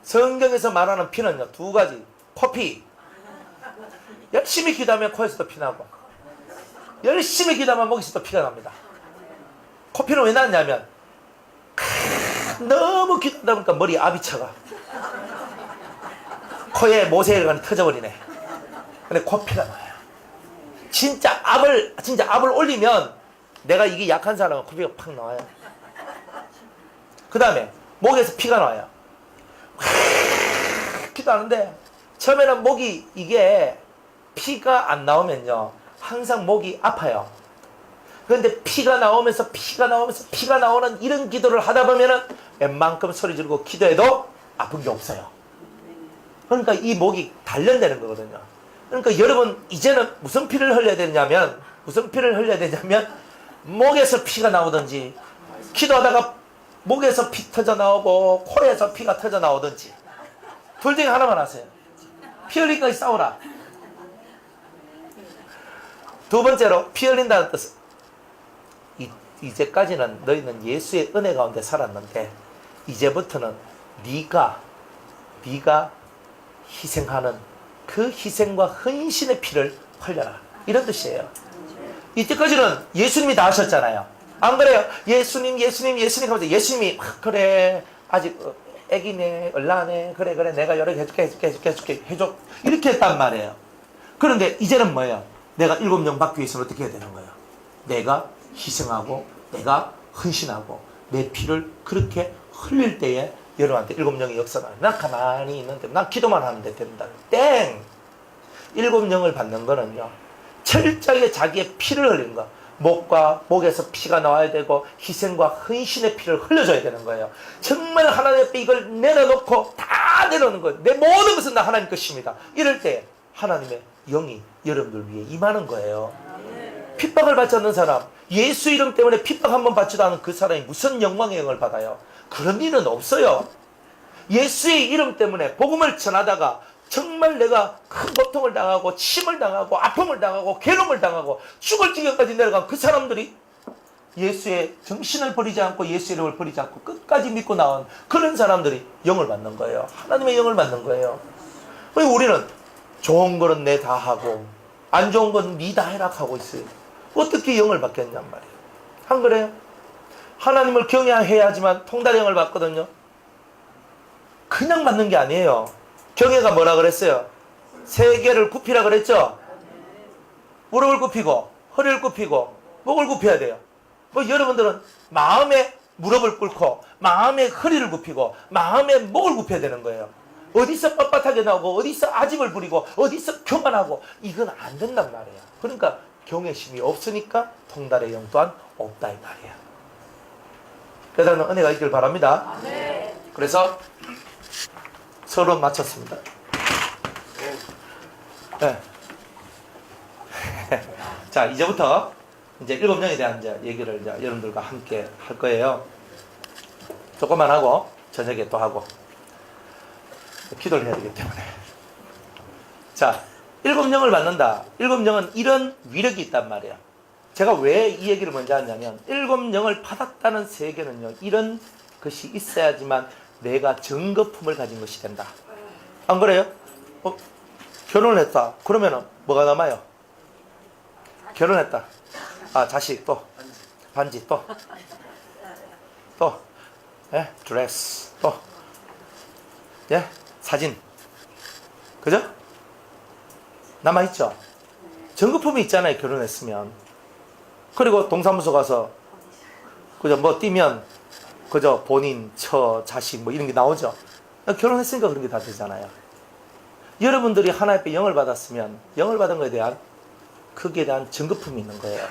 성경에서 말하는 피는요 2가지. 코피. 열심히 기도하면 코에서도 피 나고 열심히 기도하면 목에서도 피가 납니다. 코피는 왜 났냐면 너무 기도하다 보니까 머리에 압이 차가 코에 모세혈관이 터져버리네. 근데 코피가 나요. 진짜 압을 올리면 내가 이게 약한 사람은 코피가 팍 나와요. 그 다음에 목에서 피가 나와요. 기도하는데 처음에는 목이 이게 피가 안 나오면요 항상 목이 아파요. 그런데 피가 나오면서 피가 나오는 이런 기도를 하다 보면은 웬만큼 소리 지르고 기도해도 아픈 게 없어요. 그러니까 이 목이 단련되는 거거든요. 그러니까 여러분 이제는 무슨 피를 흘려야 되냐면 목에서 피가 나오든지 기도하다가 목에서 피 터져 나오고 코에서 피가 터져 나오든지 둘 중에 하나만 하세요. 피 흘리기까지 싸우라. 두 번째로 피 흘린다는 뜻은 이제까지는 너희는 예수의 은혜 가운데 살았는데 이제부터는 네가 희생하는 그 희생과 헌신의 피를 흘려라. 이런 뜻이에요. 이때까지는 예수님이 다 하셨잖아요. 안 그래요? 예수님 하면서 예수님이 그래 아직 애기네 얼라네 그래 내가 여러 개 해줄게 해줘 이렇게 했단 말이에요. 그런데 이제는 뭐예요? 내가 7영 받기 위해서는 어떻게 해야 되는 거예요? 내가 희생하고 내가 헌신하고 내 피를 그렇게 흘릴 때에 여러분한테 7영의 역사가 난 가만히 있는데 난 기도만 하면 된다. 땡! 7영을 받는 거는요 철저하게 자기의 피를 흘리는 거. 목에서 피가 나와야 되고 희생과 헌신의 피를 흘려줘야 되는 거예요. 정말 하나님 앞에 이걸 내려놓고 다 내려놓는 거예요. 내 모든 것은 다 하나님 것입니다. 이럴 때 하나님의 영이 여러분들 위해 임하는 거예요. 핍박을 받지 않는 사람, 예수 이름 때문에 핍박 한번 받지도 않은 그 사람이 무슨 영광의 영을 받아요? 그런 일은 없어요. 예수의 이름 때문에 복음을 전하다가 정말 내가 큰 고통을 당하고 침을 당하고 아픔을 당하고 괴로움을 당하고 죽을 지경까지 내려간 그 사람들이 예수의 정신을 버리지 않고 예수의 이름을 버리지 않고 끝까지 믿고 나온 그런 사람들이 영을 받는 거예요. 하나님의 영을 받는 거예요. 우리는 좋은 거는 내 다 하고 안 좋은 건 니 다 해라 하고 있어요. 어떻게 영을 받겠냔 말이에요. 안 그래요? 하나님을 경외해야지만 통달의 영을 받거든요. 그냥 받는 게 아니에요. 경외가 뭐라 그랬어요? 세계를 굽히라 그랬죠? 무릎을 굽히고 허리를 굽히고 목을 굽혀야 돼요. 여러분들은 마음에 무릎을 꿇고 마음에 허리를 굽히고 마음에 목을 굽혀야 되는 거예요. 어디서 뻣뻣하게 나오고 어디서 아집을 부리고 어디서 교만하고 이건 안 된단 말이에요. 그러니까 경외심이 없으니까 통달의 영 또한 없다 이 말이에요. 그래서 은혜가 있길 바랍니다. 그래서 서론 마쳤습니다. 네. 자, 이제부터 이제 7명에 대한 이제 얘기를 이제 여러분들과 함께 할 거예요. 조금만 하고 저녁에 또 하고 기도를 해야 되기 때문에. 자, 7명을 받는다. 7명은 이런 위력이 있단 말이에요. 제가 왜 이 얘기를 먼저 하냐면 7명을 받았다는 세계는요, 이런 것이 있어야지만 내가 증거품을 가진 것이 된다. 안 그래요? 결혼을 했다. 그러면은 뭐가 남아요? 결혼했다. 자식 또 반지 또 드레스 또 사진, 그죠? 남아있죠? 증거품이 있잖아요. 결혼했으면. 그리고 동사무소 가서 그죠? 뭐 띄면 그죠? 본인, 자식 뭐 이런 게 나오죠. 결혼했으니까 그런 게 다 되잖아요. 여러분들이 하나님 앞에 영을 받았으면 영을 받은 것에 대한 거기에 대한 증거품이 있는 거예요.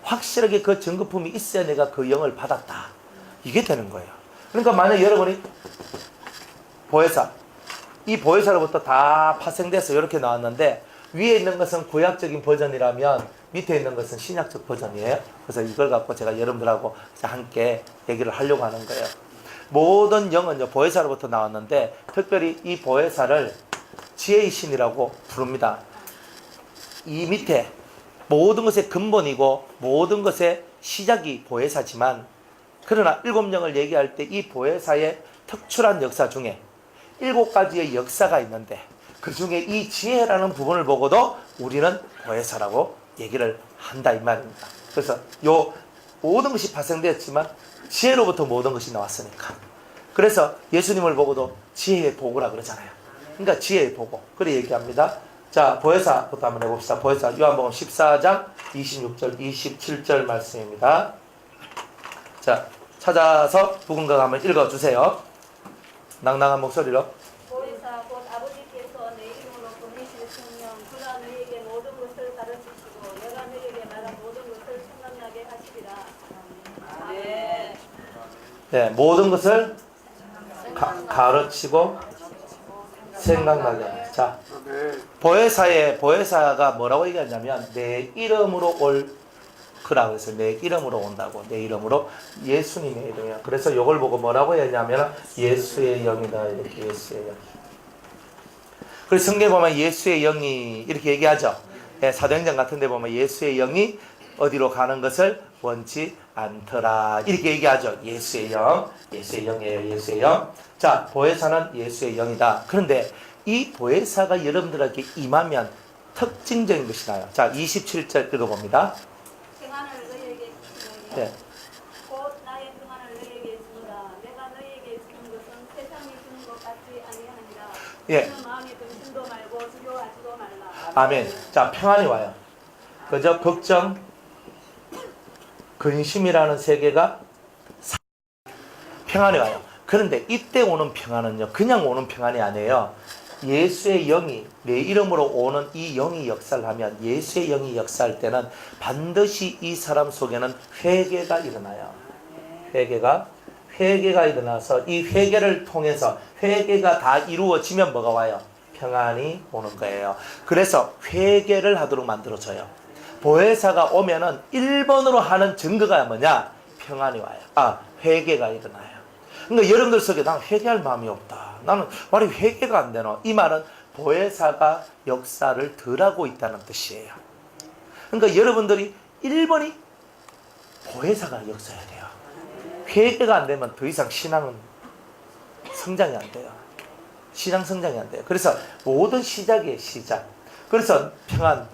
확실하게 그 증거품이 있어야 내가 그 영을 받았다. 이게 되는 거예요. 그러니까 만약 여러분이 보혜사, 이 보혜사로부터 다 파생돼서 이렇게 나왔는데 위에 있는 것은 구약적인 버전이라면 밑에 있는 것은 신약적 버전이에요. 그래서 이걸 갖고 제가 여러분들하고 함께 얘기를 하려고 하는 거예요. 모든 영은요, 보혜사로부터 나왔는데 특별히 이 보혜사를 지혜의 신이라고 부릅니다. 이 밑에 모든 것의 근본이고 모든 것의 시작이 보혜사지만, 그러나 7영을 얘기할 때 이 보혜사의 특출한 역사 중에 7가지의 역사가 있는데 그 중에 이 지혜라는 부분을 보고도 우리는 보혜사라고 얘기를 한다 이 말입니다. 그래서 요 모든 것이 발생되었지만 지혜로부터 모든 것이 나왔으니까. 그래서 예수님을 보고도 지혜의 보고라 그러잖아요. 그러니까 지혜의 보고. 그래 얘기합니다. 자, 보혜사부터 한번 해봅시다. 보혜사 요한복음 14장 26절 27절 말씀입니다. 자, 찾아서 누군가가 한번 읽어주세요. 낭낭한 목소리로. 보혜사 곧 아버지께서 내 이름으로 보내실 성령, 그가 너희에게 모든 것을 가르치시고 내가 너희에게 말한 모든 것을 생각나게 하시리라. 아멘. 네, 모든 것을 가르치고 생각나게 합니다. 자, 보혜사가 뭐라고 얘기하냐면 내 이름으로 올 그라고 해서 내 이름으로 온다고. 내 이름으로, 예수님의 이름이야. 그래서 이걸 보고 뭐라고 했냐면 예수의 영이다. 이렇게 예수의 영. 그래서 성경에 보면 예수의 영이 이렇게 얘기하죠. 네, 사도행전 같은 데 보면 예수의 영이 어디로 가는 것을 원치 않더라. 이렇게 얘기하죠. 예수의 영. 예수의 영이에요. 예수의 영. 자, 보혜사는 예수의 영이다. 그런데 이 보혜사가 여러분들에게 임하면 특징적인 것이 나요. 자, 27절 읽어봅니다. 평안을 너희에게 주시노니 네. 곧 나의 평안을 너희에게 주노라. 내가 너희에게 주는 것은 세상이 주는 것 같지 아니하니라. 예. 너는 마음에 근심도 말고 두려워하지도 말라. 아멘. 자, 평안이 와요. 그저 걱정, 근심이라는 세계가 평안이 와요. 그런데 이때 오는 평안은요, 그냥 오는 평안이 아니에요. 예수의 영이 내 이름으로 오는 이 영이 역사를 하면, 예수의 영이 역사할 때는 반드시 이 사람 속에는 회개가 일어나요. 회개가 일어나서 이 회개를 통해서 회개가 다 이루어지면 뭐가 와요? 평안이 오는 거예요. 그래서 회개를 하도록 만들어줘요. 보혜사가 오면은 1번으로 하는 증거가 뭐냐? 평안이 와요. 회개가 일어나요. 그러니까 여러분들 속에 난 회개할 마음이 없다. 나는 말이 회개가 안 되노. 이 말은 보혜사가 역사를 덜 하고 있다는 뜻이에요. 그러니까 여러분들이 1번이 보혜사가 역사해야 돼요. 회개가 안 되면 더 이상 신앙은 성장이 안 돼요. 신앙 성장이 안 돼요. 그래서 모든 시작의 시작. 그래서 평안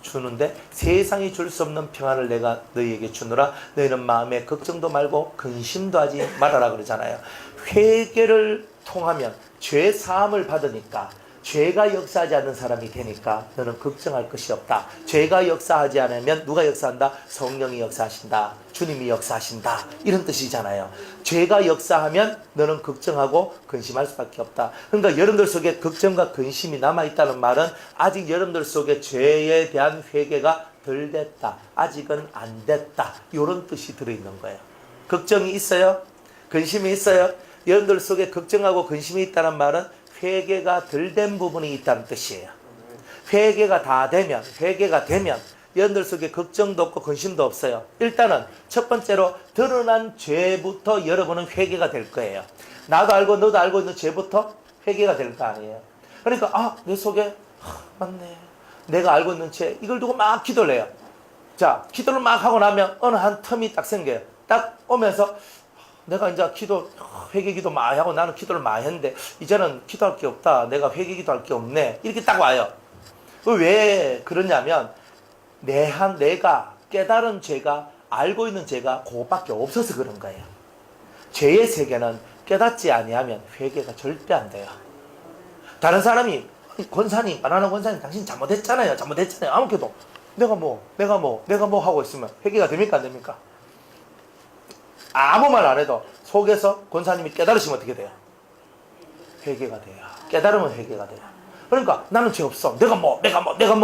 주는데 세상이 줄 수 없는 평안을 내가 너희에게 주노라. 너희는 마음에 걱정도 말고 근심도 하지 말아라 그러잖아요. 회개를 통하면 죄 사함을 받으니까 죄가 역사하지 않는 사람이 되니까 너는 걱정할 것이 없다. 죄가 역사하지 않으면 누가 역사한다? 성령이 역사하신다. 주님이 역사하신다. 이런 뜻이잖아요. 죄가 역사하면 너는 걱정하고 근심할 수밖에 없다. 그러니까 여러분들 속에 걱정과 근심이 남아있다는 말은 아직 여러분들 속에 죄에 대한 회개가 덜 됐다. 아직은 안 됐다. 이런 뜻이 들어있는 거예요. 걱정이 있어요? 근심이 있어요? 여러분들 속에 걱정하고 근심이 있다는 말은 회개가 덜 된 부분이 있다는 뜻이에요. 회개가 되면 여러분들 속에 걱정도 없고 근심도 없어요. 일단은 첫 번째로 드러난 죄부터 여러분은 회개가 될 거예요. 나도 알고 너도 알고 있는 죄부터 회개가 될 거 아니에요. 그러니까 내 속에 맞네. 내가 알고 있는 죄 이걸 두고 막 기도를 해요. 자, 기도를 막 하고 나면 어느 한 텀이 딱 생겨요. 딱 오면서 내가 이제 회개 기도 많이 하고 나는 기도를 많이 했는데 이제는 기도할 게 없다. 내가 회개 기도할 게 없네. 이렇게 딱 와요. 왜 그러냐면 내가 깨달은 죄가 알고 있는 죄가 그거밖에 없어서 그런 거예요. 죄의 세계는 깨닫지 아니하면 회개가 절대 안 돼요. 다른 사람이 권사님, 바나나 권사님 당신 잘못했잖아요. 아무래도 내가 뭐 하고 있으면 회개가 됩니까 안 됩니까? 아무 말 안 해도 속에서 권사님이 깨달으시면 어떻게 돼요? 회개가 돼요. 깨달으면 회개가 돼요. 그러니까 나는 죄 없어. 내가 뭐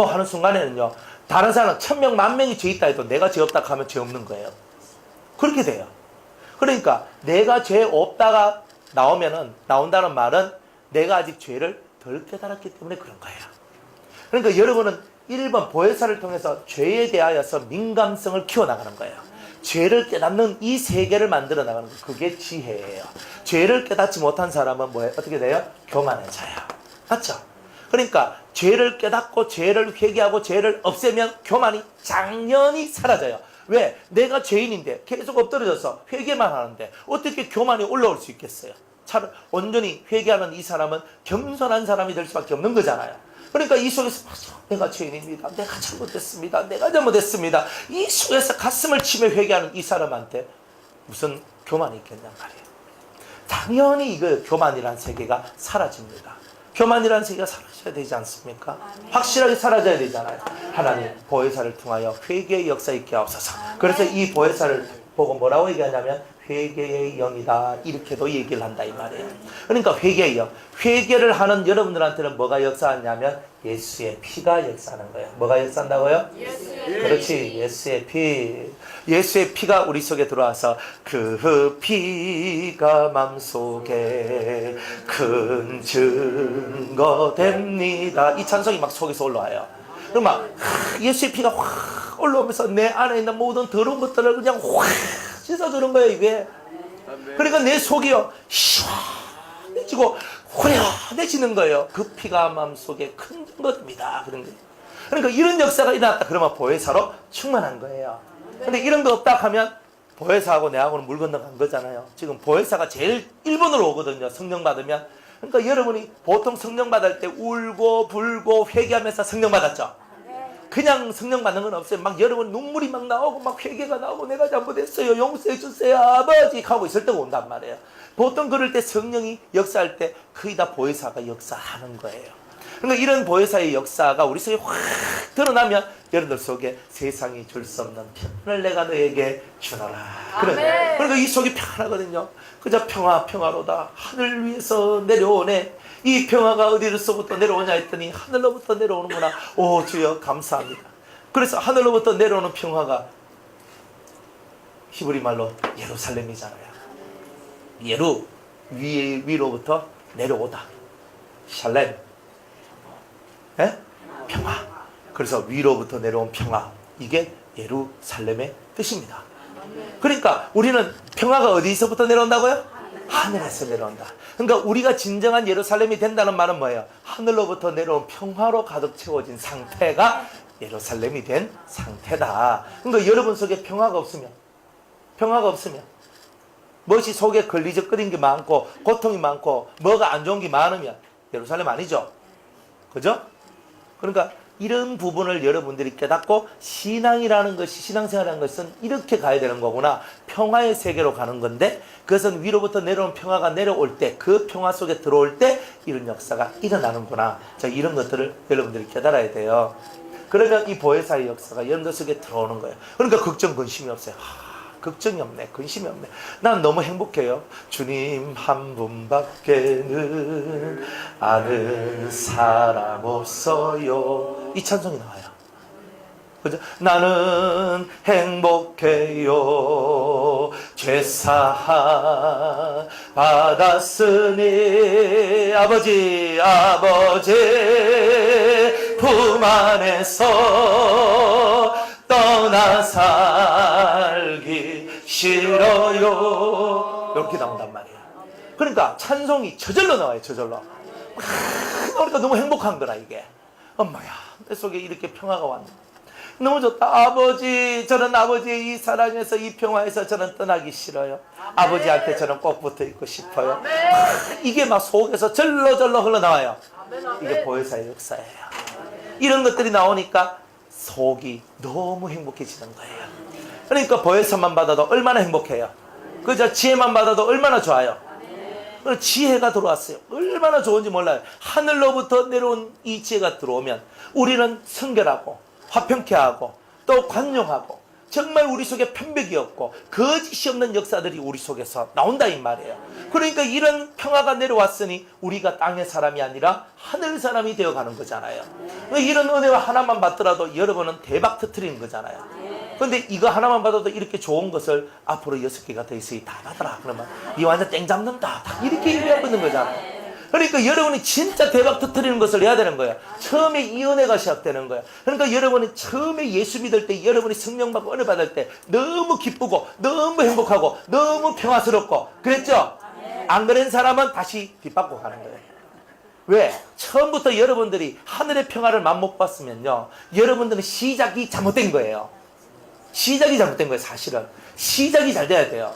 하는 순간에는요. 다른 사람 1000명, 10,000명이 죄 있다 해도 내가 죄 없다 하면 죄 없는 거예요. 그렇게 돼요. 그러니까 내가 죄 없다가 나온다는 말은 내가 아직 죄를 덜 깨달았기 때문에 그런 거예요. 그러니까 여러분은 1번 보혜사를 통해서 죄에 대하여서 민감성을 키워나가는 거예요. 죄를 깨닫는 이 세계를 만들어 나가는 거 그게 지혜예요. 죄를 깨닫지 못한 사람은 뭐예요? 어떻게 돼요? 교만해져요. 맞죠? 그러니까 죄를 깨닫고 죄를 회개하고 죄를 없애면 교만이 당연히 사라져요. 왜? 내가 죄인인데 계속 엎드려져서 회개만 하는데 어떻게 교만이 올라올 수 있겠어요? 온전히 회개하는 이 사람은 겸손한 사람이 될 수밖에 없는 거잖아요. 그러니까 이 속에서 내가 죄인입니다. 내가 잘못했습니다. 이 속에서 가슴을 치며 회개하는 이 사람한테 무슨 교만이 있겠냔 말이에요. 당연히 이거 교만이라는 세계가 사라집니다. 교만이라는 세계가 사라져야 되지 않습니까? 확실하게 사라져야 되잖아요. 하나님 보혜사를 통하여 회개의 역사 있게 하옵소서. 그래서 이 보혜사를 보고 뭐라고 얘기하냐면 회개의 영이다 이렇게도 얘기를 한다 이 말이에요. 그러니까 회개의 영, 회개를 하는 여러분들한테는 뭐가 역사하냐면 예수의 피가 역사하는 거예요. 뭐가 역사한다고요? 그렇지, 예수의 피. 예수의 피가 우리 속에 들어와서 그 피가 맘속에 큰 증거 됩니다. 이 찬송이 막 속에서 올라와요. 그럼 막 예수의 피가 확 올라오면서 내 안에 있는 모든 더러운 것들을 그냥 확 씻어주는 거예요, 이게. 그러니까 내 속이요, 시원해지고, 후련해지는 거예요. 그 피가 마음속에 큰 증거입니다. 그런 거예요. 그러니까 이런 역사가 일어났다. 그러면 보혜사로 충만한 거예요. 근데 이런 거 없다 하면 보혜사하고 내하고는 물 건너간 거잖아요. 지금 보혜사가 제일 1번으로 오거든요. 성령 받으면. 그러니까 여러분이 보통 성령 받을 때 울고 불고 회개하면서 성령 받았죠. 그냥 성령 받는 건 없어요. 막 여러분 눈물이 막 나오고 막 회개가 나오고 내가 잘못했어요. 용서해 주세요. 아버지 하고 있을 때가 온단 말이에요. 보통 그럴 때 성령이 역사할 때 거의 다 보혜사가 역사하는 거예요. 그러니까 이런 보혜사의 역사가 우리 속에 확 드러나면 여러분들 속에 세상이 줄 수 없는 평안을 내가 너에게 주노라. 그러니까 이 속이 평안하거든요. 그저 평화로다. 하늘 위에서 내려오네. 이 평화가 어디로서부터 내려오냐 했더니 하늘로부터 내려오는구나. 오 주여 감사합니다. 그래서 하늘로부터 내려오는 평화가 히브리 말로 예루살렘이잖아요. 위로부터 내려오다. 샬렘. 평화. 그래서 위로부터 내려온 평화. 이게 예루살렘의 뜻입니다. 그러니까 우리는 평화가 어디서부터 내려온다고요? 하늘에서 내려온다. 그러니까 우리가 진정한 예루살렘이 된다는 말은 뭐예요? 하늘로부터 내려온 평화로 가득 채워진 상태가 예루살렘이 된 상태다. 그러니까 여러분 속에 평화가 없으면 평화가 없으면, 무엇이 속에 걸리적거리는 게 많고 고통이 많고 뭐가 안 좋은 게 많으면 예루살렘 아니죠. 그죠? 그러니까 이런 부분을 여러분들이 깨닫고 신앙이라는 것이, 신앙생활이라는 것은 이렇게 가야 되는 거구나. 평화의 세계로 가는 건데, 그것은 위로부터 내려온 평화가 내려올 때, 그 평화 속에 들어올 때 이런 역사가 일어나는구나. 자, 이런 것들을 여러분들이 깨달아야 돼요. 그러면 이 보혜사의 역사가 여러분들 속에 들어오는 거예요. 그러니까 걱정, 근심이 없어요. 걱정이 없네, 근심이 없네. 난 너무 행복해요. 주님 한 분밖에는 아는 사람 없어요. 이 찬송이 나와요. 그죠? 나는 행복해요. 죄사함 받았으니 아버지 품 안에서 떠나 살기 싫어요. 이렇게 나온단 말이에요. 그러니까 찬송이 저절로 나와요. 저절로. 그러니까 너무 행복한 거라 이게. 엄마야, 내 속에 이렇게 평화가 왔네. 너무 좋다. 아버지, 저는 아버지의 이 사랑에서, 이 평화에서 저는 떠나기 싫어요. 아버지한테 저는 꼭 붙어 있고 싶어요. 이게 막 속에서 절로절로 흘러나와요. 이게 보혜사의 역사예요. 이런 것들이 나오니까 속이 너무 행복해지는 거예요. 그러니까 보혜사만 받아도 얼마나 행복해요. 그저 지혜만 받아도 얼마나 좋아요. 지혜가 들어왔어요. 얼마나 좋은지 몰라요. 하늘로부터 내려온 이 지혜가 들어오면 우리는 성결하고 화평케 하고 또 관용하고 정말 우리 속에 편백이 없고 거짓이 없는 역사들이 우리 속에서 나온다 이 말이에요. 그러니까 이런 평화가 내려왔으니 우리가 땅의 사람이 아니라 하늘 사람이 되어가는 거잖아요. 이런 은혜와 하나만 받더라도 여러분은 대박 터뜨리는 거잖아요. 근데 이거 하나만 받아도 이렇게 좋은 것을 앞으로 6개가 더 있으니 다 받아라. 그러면 이 완전 땡 잡는다. 다 이렇게 얘기하고 있는 거잖아요. 그러니까 여러분이 진짜 대박 터뜨리는 것을 해야 되는 거예요. 처음에 이 은혜가 시작되는 거예요. 그러니까 여러분이 처음에 예수 믿을 때, 여러분이 성령 받고 은혜 받을 때 너무 기쁘고 너무 행복하고 너무 평화스럽고 그랬죠? 안 그런 사람은 다시 뒷받고 가는 거예요. 왜? 처음부터 여러분들이 하늘의 평화를 못 봤으면요, 여러분들은 시작이 잘못된 거예요. 시작이 잘못된 거예요. 사실은 시작이 잘 돼야 돼요.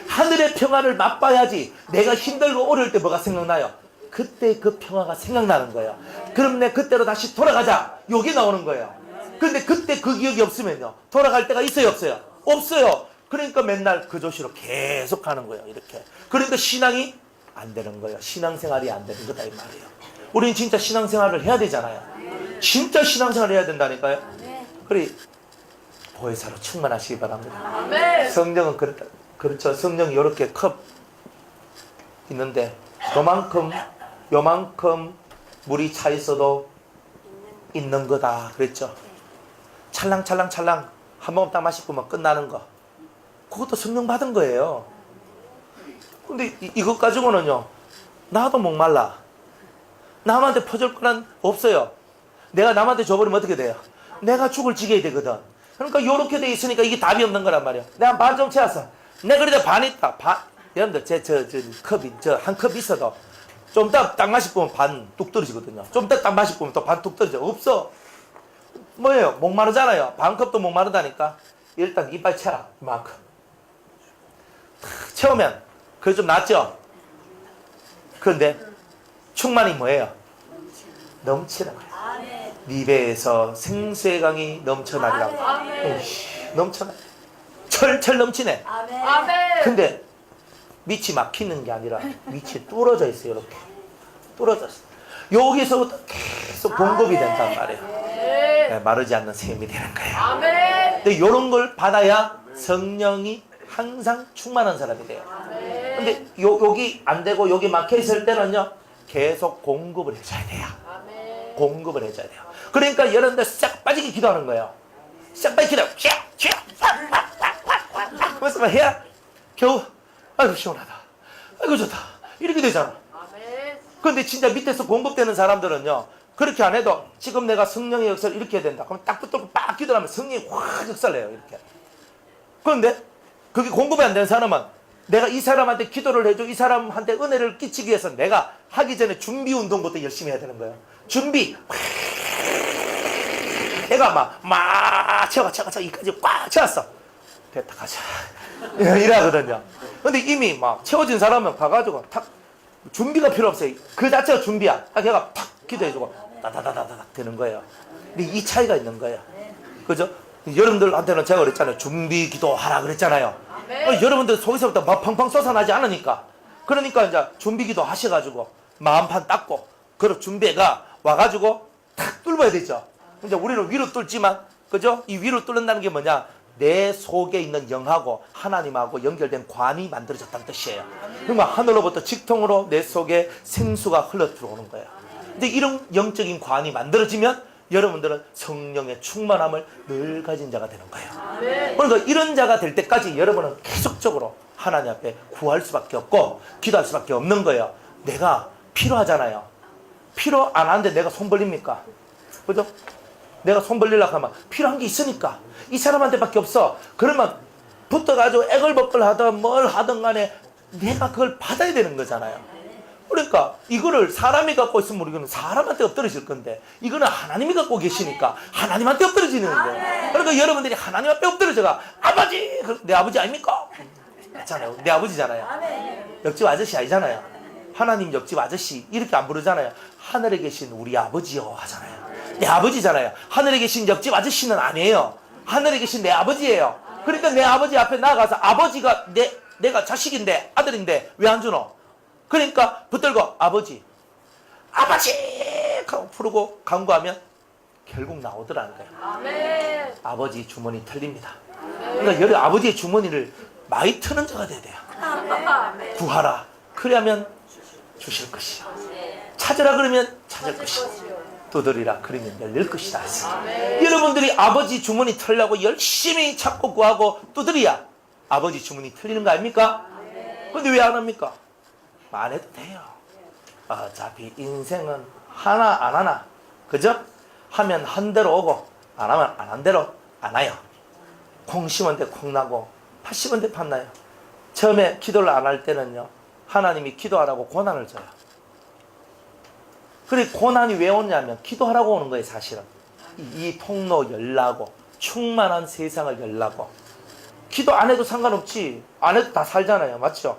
하늘의 평화를 맛봐야지. 내가 힘들고 어려울 때 뭐가 생각나요? 그때 그 평화가 생각나는 거예요. 그럼 내 그때로 다시 돌아가자. 요게 나오는 거예요. 근데 그때 그 기억이 없으면요, 돌아갈 때가 있어요, 없어요? 없어요. 그러니까 맨날 그 조시로 계속 가는 거예요. 이렇게. 그러니까 신앙이 안 되는 거예요. 신앙생활이 안 되는 거다 이 말이에요. 우리는 진짜 신앙생활을 해야 되잖아요. 진짜 신앙생활을 해야 된다니까요. 그래, 보혜사로 충만하시기 바랍니다. 성령은 그렇죠. 성령이 이렇게 컵 있는데 요만큼 물이 차 있어도 있는 거다 그랬죠. 찰랑찰랑 한 모금 딱 마시고 막 끝나는 거, 그것도 성령 받은 거예요. 근데 이것 가지고는요, 나도 목말라, 남한테 퍼줄 거는 없어요. 내가 남한테 줘버리면 어떻게 돼요? 내가 죽을 지겨야 되거든. 그러니까 요렇게 돼 있으니까 이게 답이 없는 거란 말이야. 내가 반 좀 채웠어. 내가 그래도 반 있다. 여러분들 컵이 한 컵 있어도 좀 이따 딱 마시고 보면 반 뚝 떨어지거든요. 좀 이따 딱 마시고 보면 또 반 뚝 떨어져. 없어. 뭐예요? 목마르잖아요. 반 컵도 목마르다니까. 일단 이빨 채라. 이만큼. 채우면 그게 좀 낫죠? 그런데 충만이 뭐예요? 넘치는 거예요. 네 배에서 생수의 강이 넘쳐나리라고. 넘쳐나. 철철 넘치네. 근데 밑이 막히는 게 아니라 밑이 뚫어져 있어요. 이렇게 뚫어져 있어요. 여기서부터 계속 공급이 된단 말이에요. 네, 마르지 않는 샘이 되는 거예요. 근데 이런 걸 받아야 성령이 항상 충만한 사람이 돼요. 근데 여기 안 되고 여기 막혀 있을 때는요, 계속 공급을 해줘야 돼요. 공급을 해줘야 돼요. 그러니까 여러분들 싹 빠지게 기도하는 거예요. 싹 빠지게 기도. 그래서 막 해야 겨우 아이고 시원하다, 아이고 좋다, 이렇게 되잖아. 그런데 진짜 밑에서 공급되는 사람들은요, 그렇게 안 해도 지금 내가 성령의 역사를 이렇게 해야 된다. 그럼 딱 붙들고 빡 기도하면 성령이 확 역사를 해요. 이렇게. 그런데 그게 공급이 안 되는 사람은 내가 이 사람한테 기도를 해줘, 이 사람한테 은혜를 끼치기 위해서 내가 하기 전에 준비 운동부터 열심히 해야 되는 거예요. 준비. 내가 막 채워 이까지 꽉 채웠어. 됐다, 가자. 이러거든요. 근데 이미 막 채워진 사람은 가가지고 탁 준비가 필요 없어요. 그 자체가 준비야. 걔가 팍 기도해주고 다다다다닥 되는 거예요. 근데 이 차이가 있는 거예요. 그죠? 여러분들한테는 제가 그랬잖아요. 준비 기도하라 그랬잖아요. 여러분들 속에서부터 막 펑펑 솟아나지 않으니까. 그러니까 이제 준비 기도 하셔가지고 마음판 닦고 그런 준비가 와가지고 탁 뚫어야 되죠. 이제 우리는 위로 뚫지만, 그죠? 이 위로 뚫는다는 게 뭐냐? 내 속에 있는 영하고 하나님하고 연결된 관이 만들어졌다는 뜻이에요. 그러니까 하늘로부터 직통으로 내 속에 생수가 흘러 들어오는 거예요. 근데 이런 영적인 관이 만들어지면 여러분들은 성령의 충만함을 늘 가진 자가 되는 거예요. 그러니까 이런 자가 될 때까지 여러분은 계속적으로 하나님 앞에 구할 수밖에 없고 기도할 수밖에 없는 거예요. 내가 필요하잖아요. 필요 안 하는데 내가 손 벌립니까? 그죠? 내가 손 벌리려고 하면 필요한 게 있으니까 이 사람한테밖에 없어. 그러면 붙어가지고 애걸복걸 하든 뭘 하든 간에 내가 그걸 받아야 되는 거잖아요. 그러니까 이거를 사람이 갖고 있으면 우리는 사람한테 엎드러질 건데 이거는 하나님이 갖고 계시니까 하나님한테 엎드러지는 거예요. 그러니까 여러분들이 하나님 앞에 엎드려져가 아버지! 내 아버지 아닙니까? 맞잖아요. 내 아버지잖아요. 옆집 아저씨 아니잖아요. 하나님 옆집 아저씨 이렇게 안 부르잖아요. 하늘에 계신 우리 아버지요 하잖아요. 내 아버지잖아요. 하늘에 계신 옆집 아저씨는 아니에요. 하늘에 계신 내 아버지예요. 그러니까 내 아버지 앞에 나가서 아버지가 내가 자식인데 아들인데 왜 안 주노? 그러니까 붙들고 아버지 하고 부르고 간구하면 결국 나오더라는 거예요. 아버지 주머니 털립니다. 그러니까 여러 아버지의 주머니를 많이 트는 자가 돼야 돼요. 구하라 그러면 주실 것이요. 찾으라 그러면 찾을 것이요. 두드리라 그러면 열릴 것이다. 여러분들이 아버지 주머니 털려고 열심히 찾고 구하고 두드려야 아버지 주머니 털리는 거 아닙니까? 근데 왜 안 합니까? 안 해도 돼요. 어차피 인생은 하나 안 하나, 그죠? 하면 한 대로 오고 안 하면 안 한 대로 안 와요. 콩 심은 데 콩 나고 팥 심은 데 팥 나요. 처음에 기도를 안 할 때는요, 하나님이 기도하라고 고난을 줘요. 그래 고난이 왜 오냐면 기도하라고 오는 거예요. 사실은 이 통로 열라고, 충만한 세상을 열라고. 기도 안 해도 상관없지. 안 해도 다 살잖아요. 맞죠?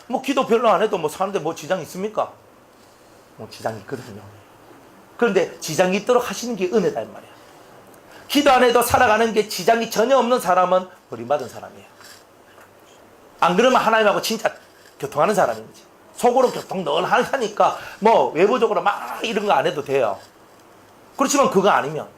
뭐 기도 별로 안 해도 뭐 사는데 뭐 지장이 있습니까? 뭐 지장이 있거든요. 그런데 지장이 있도록 하시는 게 은혜다 이 말이에요. 기도 안 해도 살아가는 게 지장이 전혀 없는 사람은 버림받은 사람이에요. 안 그러면 하나님하고 진짜 교통하는 사람인지. 속으로 교통 늘 하니까 뭐 외부적으로 막 이런 거 안 해도 돼요. 그렇지만 그거 아니면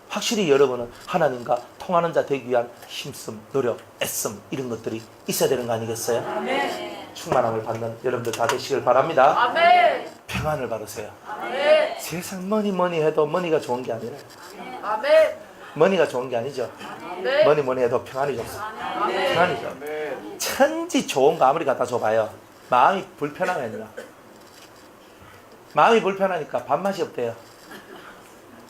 확실히 여러분은 하나님과 통하는 자 되기 위한 힘씀, 노력, 애씀 이런 것들이 있어야 되는 거 아니겠어요? 아멘. 충만함을 받는 여러분들 다 되시길 바랍니다. 아멘. 평안을 받으세요. 아멘. 세상 뭐니 해도 머니가 좋은 게 아니라 아멘. 머니가 좋은 게 아니죠. 아멘. 뭐니 해도 평안이 좋습니다. 아멘. 평안이죠. 아멘. 천지 좋은 거 아무리 갖다 줘봐요. 마음이 불편하면요. 마음이 불편하니까 밥맛이 없대요.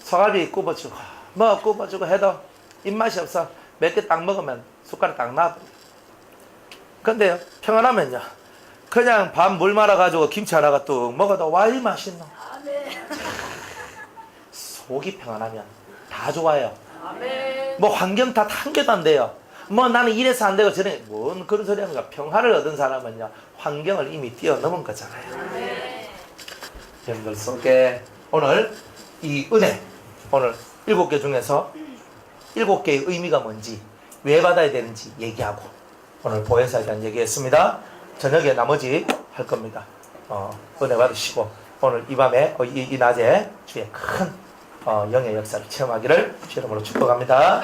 소갈비 굽어주고 뭐 굽어주고 해도 입맛이 없어. 몇 개 딱 먹으면 숟가락 딱 놔버려. 근데 평안하면요, 그냥 밥 물 말아가지고 김치 하나가 뚝 먹어도 와 이 맛있노. 속이 평안하면 다 좋아요. 뭐 환경 다 한 개도 안 돼요. 뭐 나는 이래서 안 되고 저래, 뭔 그런 소리 합니까? 평화를 얻은 사람은요 환경을 이미 뛰어넘은 거잖아요. 여러분들 속에 오늘 이 은혜, 오늘 7개 중에서 7개의 의미가 뭔지, 왜 받아야 되는지 얘기하고 오늘 보혜사에 대한 얘기했습니다. 저녁에 나머지 할 겁니다. 은혜 받으시고 오늘 이 밤에 이 낮에 주의 큰 영의 역사를 체험하기를 주의 이름으로 축복합니다.